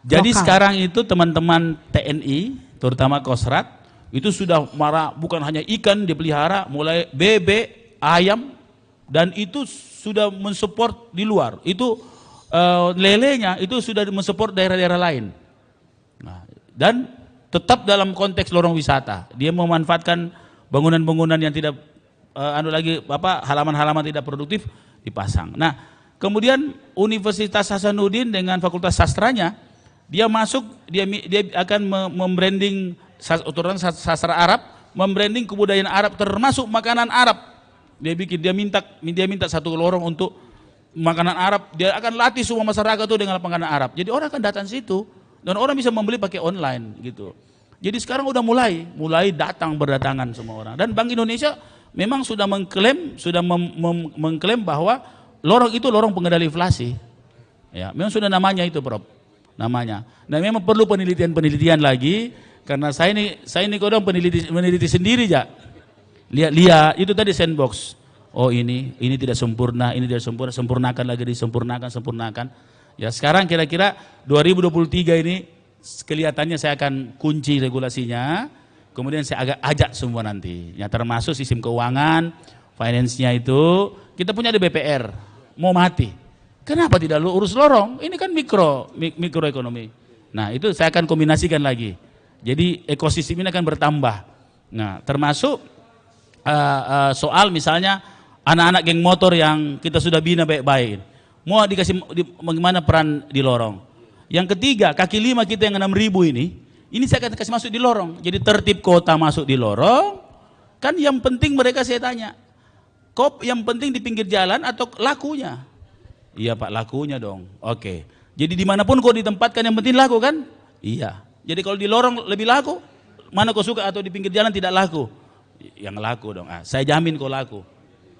Jadi lokal. sekarang itu teman-teman TNI, terutama Kostrat, itu sudah marah, bukan hanya ikan dipelihara, mulai bebek, ayam, dan itu sudah mensupport di luar. Itu lelenya itu sudah mensupport daerah-daerah lain. Nah, dan tetap dalam konteks lorong wisata. Dia memanfaatkan bangunan-bangunan yang tidak halaman-halaman tidak produktif dipasang. Nah, kemudian Universitas Hasanuddin dengan Fakultas Sastranya, dia masuk, dia akan membranding sastra Arab, membranding kebudayaan Arab, termasuk makanan Arab. Dia minta satu lorong untuk makanan Arab, dia akan latih semua masyarakat itu dengan makanan Arab. Jadi orang akan datang situ, dan orang bisa membeli pakai online gitu. Jadi sekarang udah mulai berdatangan semua orang. Dan Bank Indonesia memang sudah mengklaim bahwa lorong itu lorong pengendali inflasi. Ya, memang sudah namanya itu, Prof. Namanya. Nah, memang perlu penelitian lagi, karena saya ini kodong meneliti sendiri ya. Lihat itu tadi sandbox. Oh ini tidak sempurna, ini tidak sempurna, sempurnakan lagi, sempurnakan. Ya sekarang kira-kira 2023 ini kelihatannya saya akan kunci regulasinya, kemudian saya ajak semua nanti, ya termasuk sistem keuangan, finance-nya itu, kita punya di BPR, mau mati. Kenapa tidak lu urus lorong? Ini kan mikroekonomi. Nah itu saya akan kombinasikan lagi, jadi ekosistem ini akan bertambah. Nah termasuk soal misalnya, anak-anak geng motor yang kita sudah bina baik-baik, mau dikasih bagaimana peran di lorong. Yang ketiga, kaki lima kita yang 6.000 ini saya akan kasih masuk di lorong. Jadi tertib kota masuk di lorong, kan yang penting mereka saya tanya, kok yang penting di pinggir jalan atau lakunya? Iya Pak, lakunya dong. Oke. Jadi dimanapun kau ditempatkan yang penting laku kan? Iya. Jadi kalau di lorong lebih laku, mana kau suka, atau di pinggir jalan tidak laku? Yang laku dong. Saya jamin kau laku.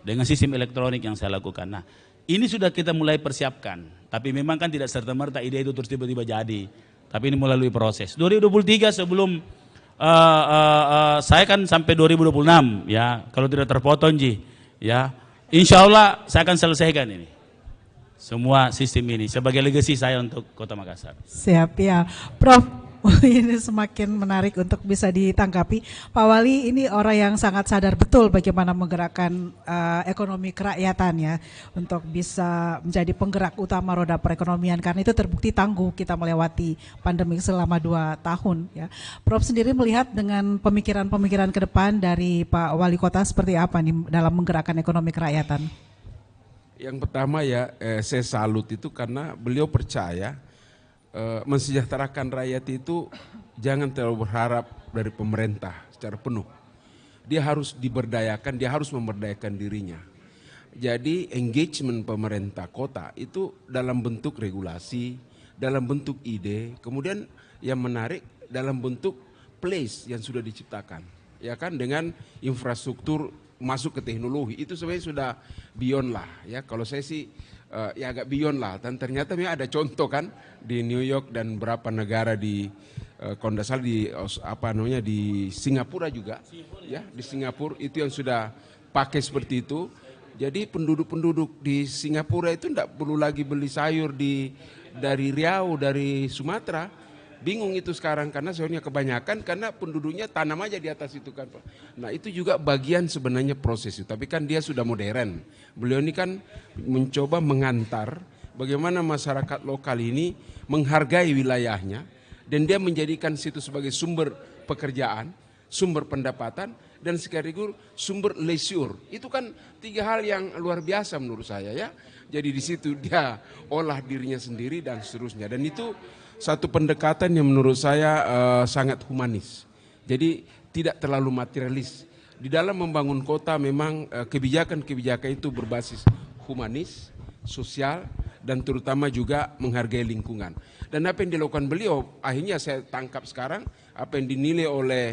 Dengan sistem elektronik yang saya lakukan. Nah, ini sudah kita mulai persiapkan. Tapi memang kan tidak serta-merta ide itu terus tiba-tiba jadi. Tapi ini melalui proses. 2023 sebelum saya kan sampai 2026 ya, kalau tidak terpotong ya. Insya Allah saya akan selesaikan ini. semua sistem ini sebagai legacy saya untuk Kota Makassar. Siap ya, Prof. Ini semakin menarik untuk bisa ditanggapi. Pak Wali ini orang yang sangat sadar betul bagaimana menggerakkan ekonomi kerakyatan ya, untuk bisa menjadi penggerak utama roda perekonomian, karena itu terbukti tangguh kita melewati pandemi selama 2 tahun ya. Prof sendiri melihat dengan pemikiran-pemikiran ke depan dari Pak Wali Kota seperti apa nih dalam menggerakkan ekonomi kerakyatan? Yang pertama ya, saya salut itu karena beliau percaya mensejahterakan rakyat itu jangan terlalu berharap dari pemerintah secara penuh. Dia harus diberdayakan, dia harus memberdayakan dirinya. Jadi engagement pemerintah kota itu dalam bentuk regulasi, dalam bentuk ide, kemudian yang menarik dalam bentuk place yang sudah diciptakan. Ya kan, dengan infrastruktur masuk ke teknologi itu sebenarnya sudah beyond lah ya. Kalau saya sih ya agak beyond lah, dan ternyata memang ada contoh kan di New York dan beberapa negara di kalau tidak salah di Singapura juga ya, di Singapura itu yang sudah pakai seperti itu. Jadi penduduk-penduduk di Singapura itu tidak perlu lagi beli sayur dari Riau, dari Sumatera. Bingung itu sekarang karena sebenarnya kebanyakan karena penduduknya tanam aja di atas itu kan. Nah itu juga bagian sebenarnya proses itu. Tapi kan dia sudah modern. Beliau ini kan mencoba mengantar bagaimana masyarakat lokal ini menghargai wilayahnya. Dan dia menjadikan situ sebagai sumber pekerjaan, sumber pendapatan, dan sekaligus sumber leisure. Itu kan 3 hal yang luar biasa menurut saya ya. Jadi di situ dia olah dirinya sendiri dan seterusnya. Dan itu satu pendekatan yang menurut saya sangat humanis. Jadi tidak terlalu materialis. Di dalam membangun kota memang kebijakan-kebijakan itu berbasis humanis, sosial, dan terutama juga menghargai lingkungan. Dan apa yang dilakukan beliau, akhirnya saya tangkap sekarang, apa yang dinilai oleh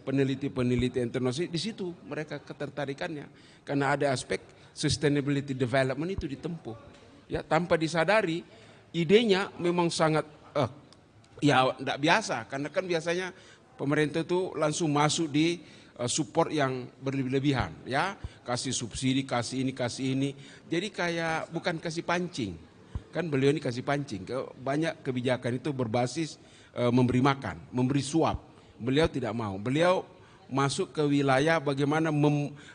peneliti-peneliti internasional, di situ mereka ketertarikannya. Karena ada aspek sustainability development itu ditempuh. Ya, tanpa disadari, idenya memang sangat ya tidak biasa, karena kan biasanya pemerintah itu langsung masuk di support yang berlebihan, ya kasih subsidi, kasih ini, jadi kayak bukan kasih pancing, kan beliau ini kasih pancing, banyak kebijakan itu berbasis memberi makan, memberi suap, beliau tidak mau, beliau masuk ke wilayah bagaimana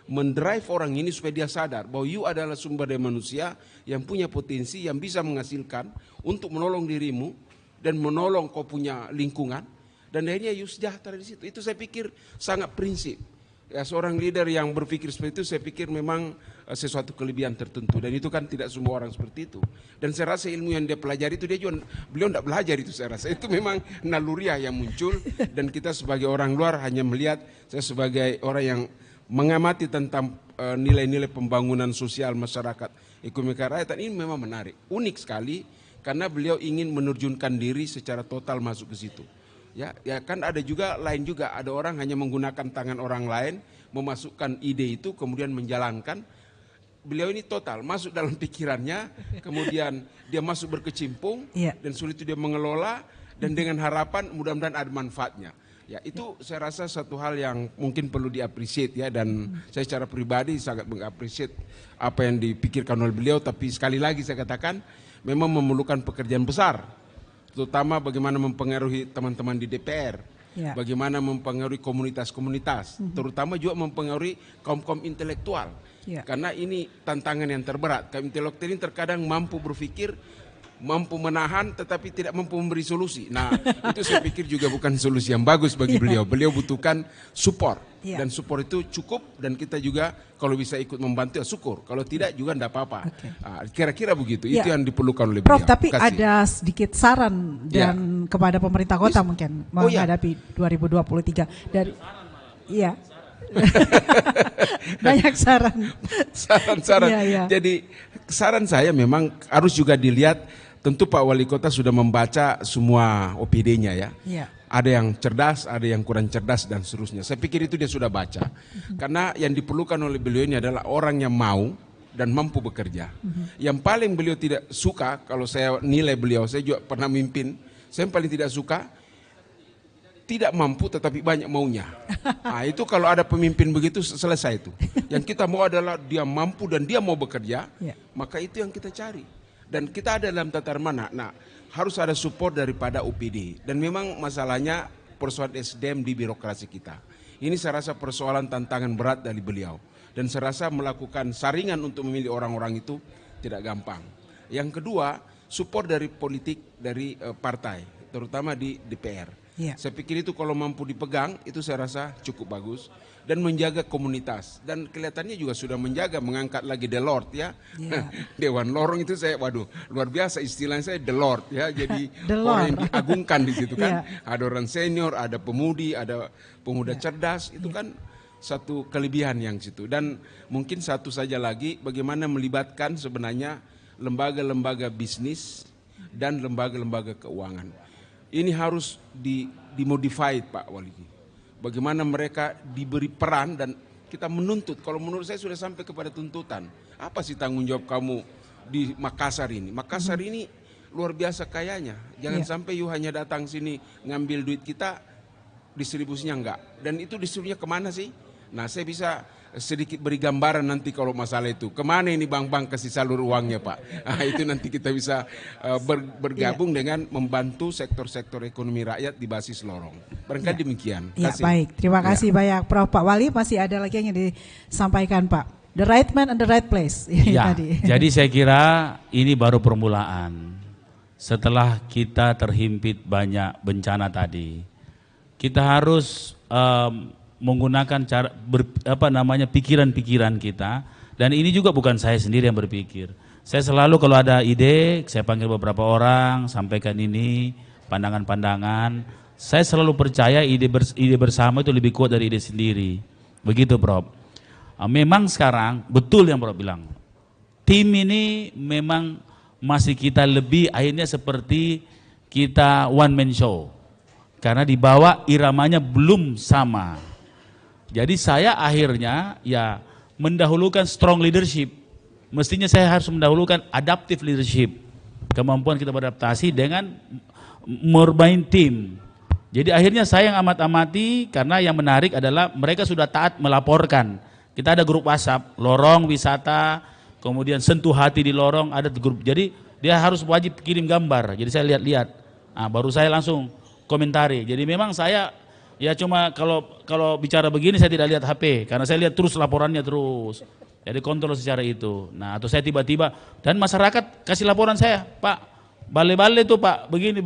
mendrive orang ini supaya dia sadar bahwa you adalah sumber daya manusia yang punya potensi, yang bisa menghasilkan untuk menolong dirimu, dan menolong kau punya lingkungan, dan akhirnya you sejahtera di situ. Itu saya pikir sangat prinsip. Ya, seorang leader yang berpikir seperti itu saya pikir memang sesuatu kelebihan tertentu, dan itu kan tidak semua orang seperti itu. Dan saya rasa ilmu yang dia pelajari itu beliau tidak belajar itu, saya rasa itu memang naluriah yang muncul, dan kita sebagai orang luar hanya melihat, saya sebagai orang yang mengamati tentang nilai-nilai pembangunan sosial masyarakat, ekonomi kerakyatan, ini memang menarik, unik sekali. Karena beliau ingin menerjunkan diri secara total masuk ke situ. Ya kan ada juga lain juga, ada orang hanya menggunakan tangan orang lain memasukkan ide itu kemudian menjalankan. Beliau ini total masuk dalam pikirannya, kemudian dia masuk berkecimpung, dan sulit itu dia mengelola, dan dengan harapan mudah-mudahan ada manfaatnya. Ya itu saya rasa satu hal yang mungkin perlu diapresiasi ya, dan saya secara pribadi sangat mengapresiasi apa yang dipikirkan oleh beliau. Tapi sekali lagi saya katakan, memang memerlukan pekerjaan besar, terutama bagaimana mempengaruhi teman-teman di DPR, bagaimana mempengaruhi komunitas-komunitas, terutama juga mempengaruhi kaum-kaum intelektual, karena ini tantangan yang terberat. Kaum intelektual ini terkadang mampu berpikir, mampu menahan, tetapi tidak mampu memberi solusi. Nah itu saya pikir juga bukan solusi yang bagus bagi beliau. Beliau butuhkan support, dan support itu cukup, dan kita juga kalau bisa ikut membantu ya syukur, kalau tidak juga tidak apa-apa. Kira-kira begitu, itu yang diperlukan oleh beliau. Prof, tapi ada sedikit saran dan kepada pemerintah kota mungkin menghadapi 2023 dari banyak saran. Jadi saran saya memang harus juga dilihat. Tentu Pak Wali Kota sudah membaca semua OPD-nya ya. Ada yang cerdas, ada yang kurang cerdas, dan seterusnya. Saya pikir itu dia sudah baca. Karena yang diperlukan oleh beliau ini adalah orang yang mau dan mampu bekerja. Yang paling beliau tidak suka, kalau saya nilai beliau, saya juga pernah mimpin, saya paling tidak suka tidak mampu tetapi banyak maunya. Nah, itu kalau ada pemimpin begitu selesai itu. Yang kita mau adalah dia mampu dan dia mau bekerja, maka itu yang kita cari. Dan kita ada dalam tataran mana? Nah, harus ada support daripada UPD. Dan memang masalahnya persoalan SDM di birokrasi kita. Ini saya rasa persoalan tantangan berat dari beliau. Dan saya rasa melakukan saringan untuk memilih orang-orang itu tidak gampang. Yang kedua, support dari politik dari partai, terutama di DPR. Ya. Saya pikir itu kalau mampu dipegang, itu saya rasa cukup bagus. Dan menjaga komunitas. Dan kelihatannya juga sudah menjaga, mengangkat lagi The Lord ya. Dewan Lorong itu saya, waduh, luar biasa istilahnya saya The Lord ya. Jadi The orang yang Lord. diagungkan di situ kan. Yeah. Ada orang senior, ada pemudi, ada pemuda cerdas. Itu kan satu kelebihan yang situ. Dan mungkin satu saja lagi, bagaimana melibatkan sebenarnya lembaga-lembaga bisnis dan lembaga-lembaga keuangan. Ini harus dimodified Pak Wali. Bagaimana mereka diberi peran dan kita menuntut. Kalau menurut saya sudah sampai kepada tuntutan. Apa sih tanggung jawab kamu di Makassar ini? Makassar ini luar biasa kayanya. Jangan sampai you hanya datang sini ngambil duit kita, distribusinya enggak. Dan itu distribusinya kemana sih? Nah, saya bisa sedikit beri gambaran nanti kalau masalah itu. Kemana ini bank-bank kasih salur uangnya Pak? Nah, itu nanti kita bisa bergabung dengan membantu sektor-sektor ekonomi rakyat di basis lorong. Barangkali demikian. Ya, baik. Terima kasih banyak Prof. Pak Wali, masih ada lagi yang disampaikan Pak. The right man and the right place. Ya, tadi. jadi saya kira ini baru permulaan. Setelah kita terhimpit banyak bencana tadi, kita harus menggunakan cara pikiran-pikiran kita, dan ini juga bukan saya sendiri yang berpikir. Saya selalu kalau ada ide, saya panggil beberapa orang, sampaikan ini pandangan-pandangan. Saya selalu percaya ide bersama itu lebih kuat dari ide sendiri. Begitu Prof. Memang sekarang betul yang Prof bilang. Tim ini memang masih kita lebih akhirnya seperti kita one man show. Karena dibawa iramanya belum sama. Jadi saya akhirnya ya mendahulukan strong leadership. Mestinya saya harus mendahulukan adaptive leadership. Kemampuan kita beradaptasi dengan bermain tim. Jadi akhirnya saya yang amat-amati, karena yang menarik adalah mereka sudah taat melaporkan. Kita ada grup WhatsApp, lorong wisata, kemudian sentuh hati di lorong, ada grup. Jadi dia harus wajib kirim gambar. Jadi saya lihat-lihat. Nah, baru saya langsung komentari. Jadi memang saya ya cuma kalau bicara begini saya tidak lihat HP, karena saya lihat terus laporannya terus. Jadi kontrol secara itu. Nah, atau saya tiba-tiba dan masyarakat kasih laporan saya, Pak, bale-bale tuh Pak, begini.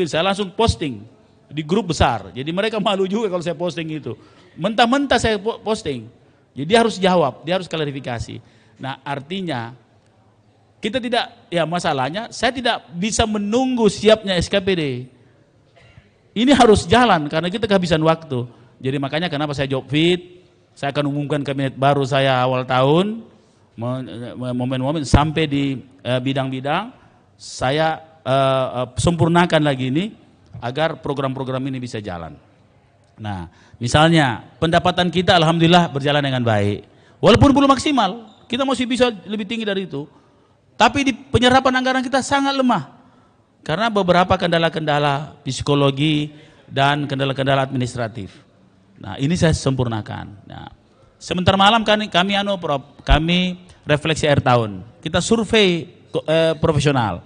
Saya langsung posting di grup besar. Jadi mereka malu juga kalau saya posting itu. Mentah-mentah saya posting. Jadi dia harus jawab, dia harus klarifikasi. Nah, artinya kita tidak, ya masalahnya saya tidak bisa menunggu siapnya SKPD. Ini harus jalan karena kita kehabisan waktu. Jadi makanya kenapa saya job fit, saya akan umumkan kabinet baru saya awal tahun, momen-momen sampai di bidang-bidang, saya sempurnakan lagi ini agar program-program ini bisa jalan. Nah, misalnya pendapatan kita alhamdulillah berjalan dengan baik. Walaupun belum maksimal, kita masih bisa lebih tinggi dari itu. Tapi di penyerapan anggaran kita sangat lemah. Karena beberapa kendala-kendala psikologi dan kendala-kendala administratif. Nah, ini saya sempurnakan. Nah, sebentar malam kami refleksi akhir tahun. Kita survei profesional.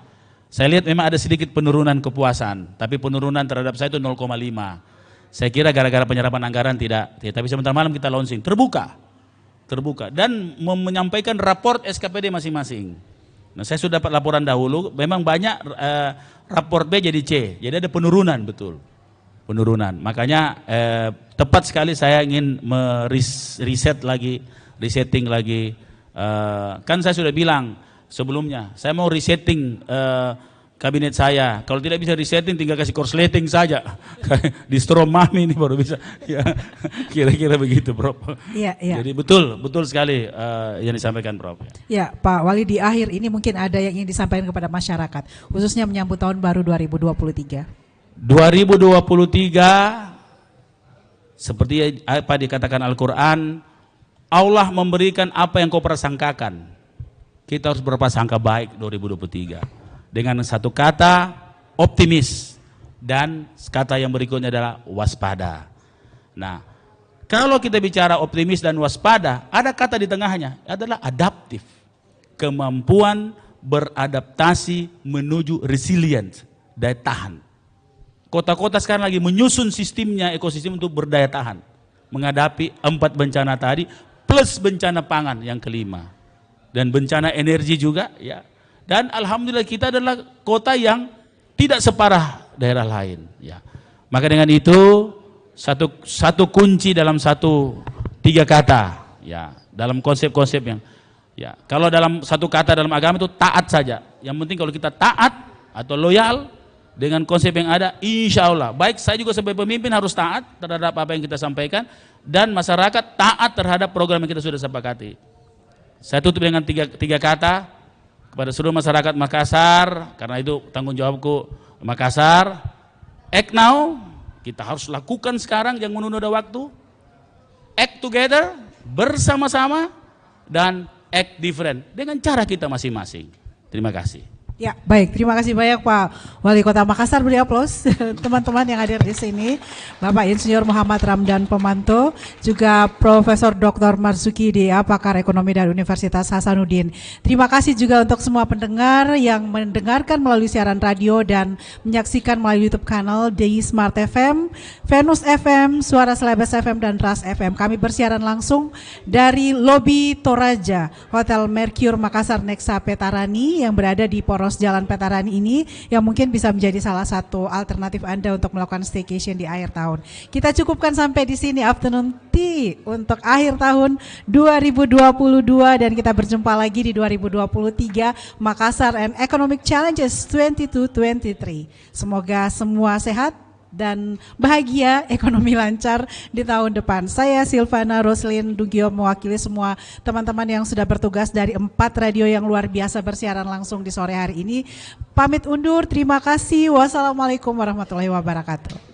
Saya lihat memang ada sedikit penurunan kepuasan, tapi penurunan terhadap saya itu 0,5. Saya kira gara-gara penyerapan anggaran tidak. Tapi sebentar malam kita launching, terbuka dan menyampaikan raport SKPD masing-masing. Nah, saya sudah dapat laporan dahulu, memang banyak raport B jadi C, jadi ada penurunan, betul, penurunan. Makanya tepat sekali saya ingin resetting lagi. Kan saya sudah bilang sebelumnya, saya mau resetting kabinet saya. Kalau tidak bisa resetting, tinggal kasih korsleting saja. Di strom mami ini baru bisa. Ya, kira-kira begitu, Prof. Iya. Jadi betul sekali yang disampaikan, Prof. Ya, Pak Wali, di akhir ini mungkin ada yang ingin disampaikan kepada masyarakat, khususnya menyambut tahun baru 2023. 2023, seperti apa dikatakan Al-Quran, Allah memberikan apa yang kau prasangkakan. Kita harus berprasangka baik 2023. Dengan satu kata, optimis. Dan kata yang berikutnya adalah waspada. Nah, kalau kita bicara optimis dan waspada, ada kata di tengahnya, adalah adaptif. Kemampuan beradaptasi menuju resilient, daya tahan. Kota-kota sekarang lagi menyusun sistemnya, ekosistem untuk berdaya tahan menghadapi 4 bencana tadi plus bencana pangan yang kelima dan bencana energi juga ya. Dan alhamdulillah kita adalah kota yang tidak separah daerah lain ya. Maka dengan itu satu kunci dalam 3 kata ya, dalam konsep-konsep yang ya, kalau dalam 1 kata dalam agama itu taat saja. Yang penting kalau kita taat atau loyal dengan konsep yang ada, insya Allah, baik saya juga sebagai pemimpin harus taat terhadap apa yang kita sampaikan, dan masyarakat taat terhadap program yang kita sudah sepakati. Saya tutup dengan 3 kata kepada seluruh masyarakat Makassar, karena itu tanggung jawabku Makassar. Act now, kita harus lakukan sekarang, jangan menunda waktu. Act together, bersama-sama, dan act different dengan cara kita masing-masing. Terima kasih. Ya, baik. Terima kasih banyak Pak Wali Kota Makassar. Beri aplaus teman-teman yang hadir di sini. Bapak Insinyur Muhammad Ramdan Pemanto, juga Profesor Dr. Marzuki Dea, pakar ekonomi dari Universitas Hasanuddin. Terima kasih juga untuk semua pendengar yang mendengarkan melalui siaran radio dan menyaksikan melalui YouTube channel di Smart FM, Venus FM, Suara Celebes FM, dan Ras FM. Kami bersiaran langsung dari lobi Toraja, Hotel Mercure Makassar Nexa Petarani yang berada di Poros Jalan Petarani ini, yang mungkin bisa menjadi salah satu alternatif Anda untuk melakukan staycation di akhir tahun. Kita cukupkan sampai di sini afternoon tea untuk akhir tahun 2022, dan kita berjumpa lagi di 2023 Makassar and Economic Challenges 22-23. Semoga semua sehat dan bahagia, ekonomi lancar di tahun depan. Saya Silvana Roslin Dugio mewakili semua teman-teman yang sudah bertugas dari 4 radio yang luar biasa bersiaran langsung di sore hari ini. Pamit undur, terima kasih. Wassalamualaikum warahmatullahi wabarakatuh.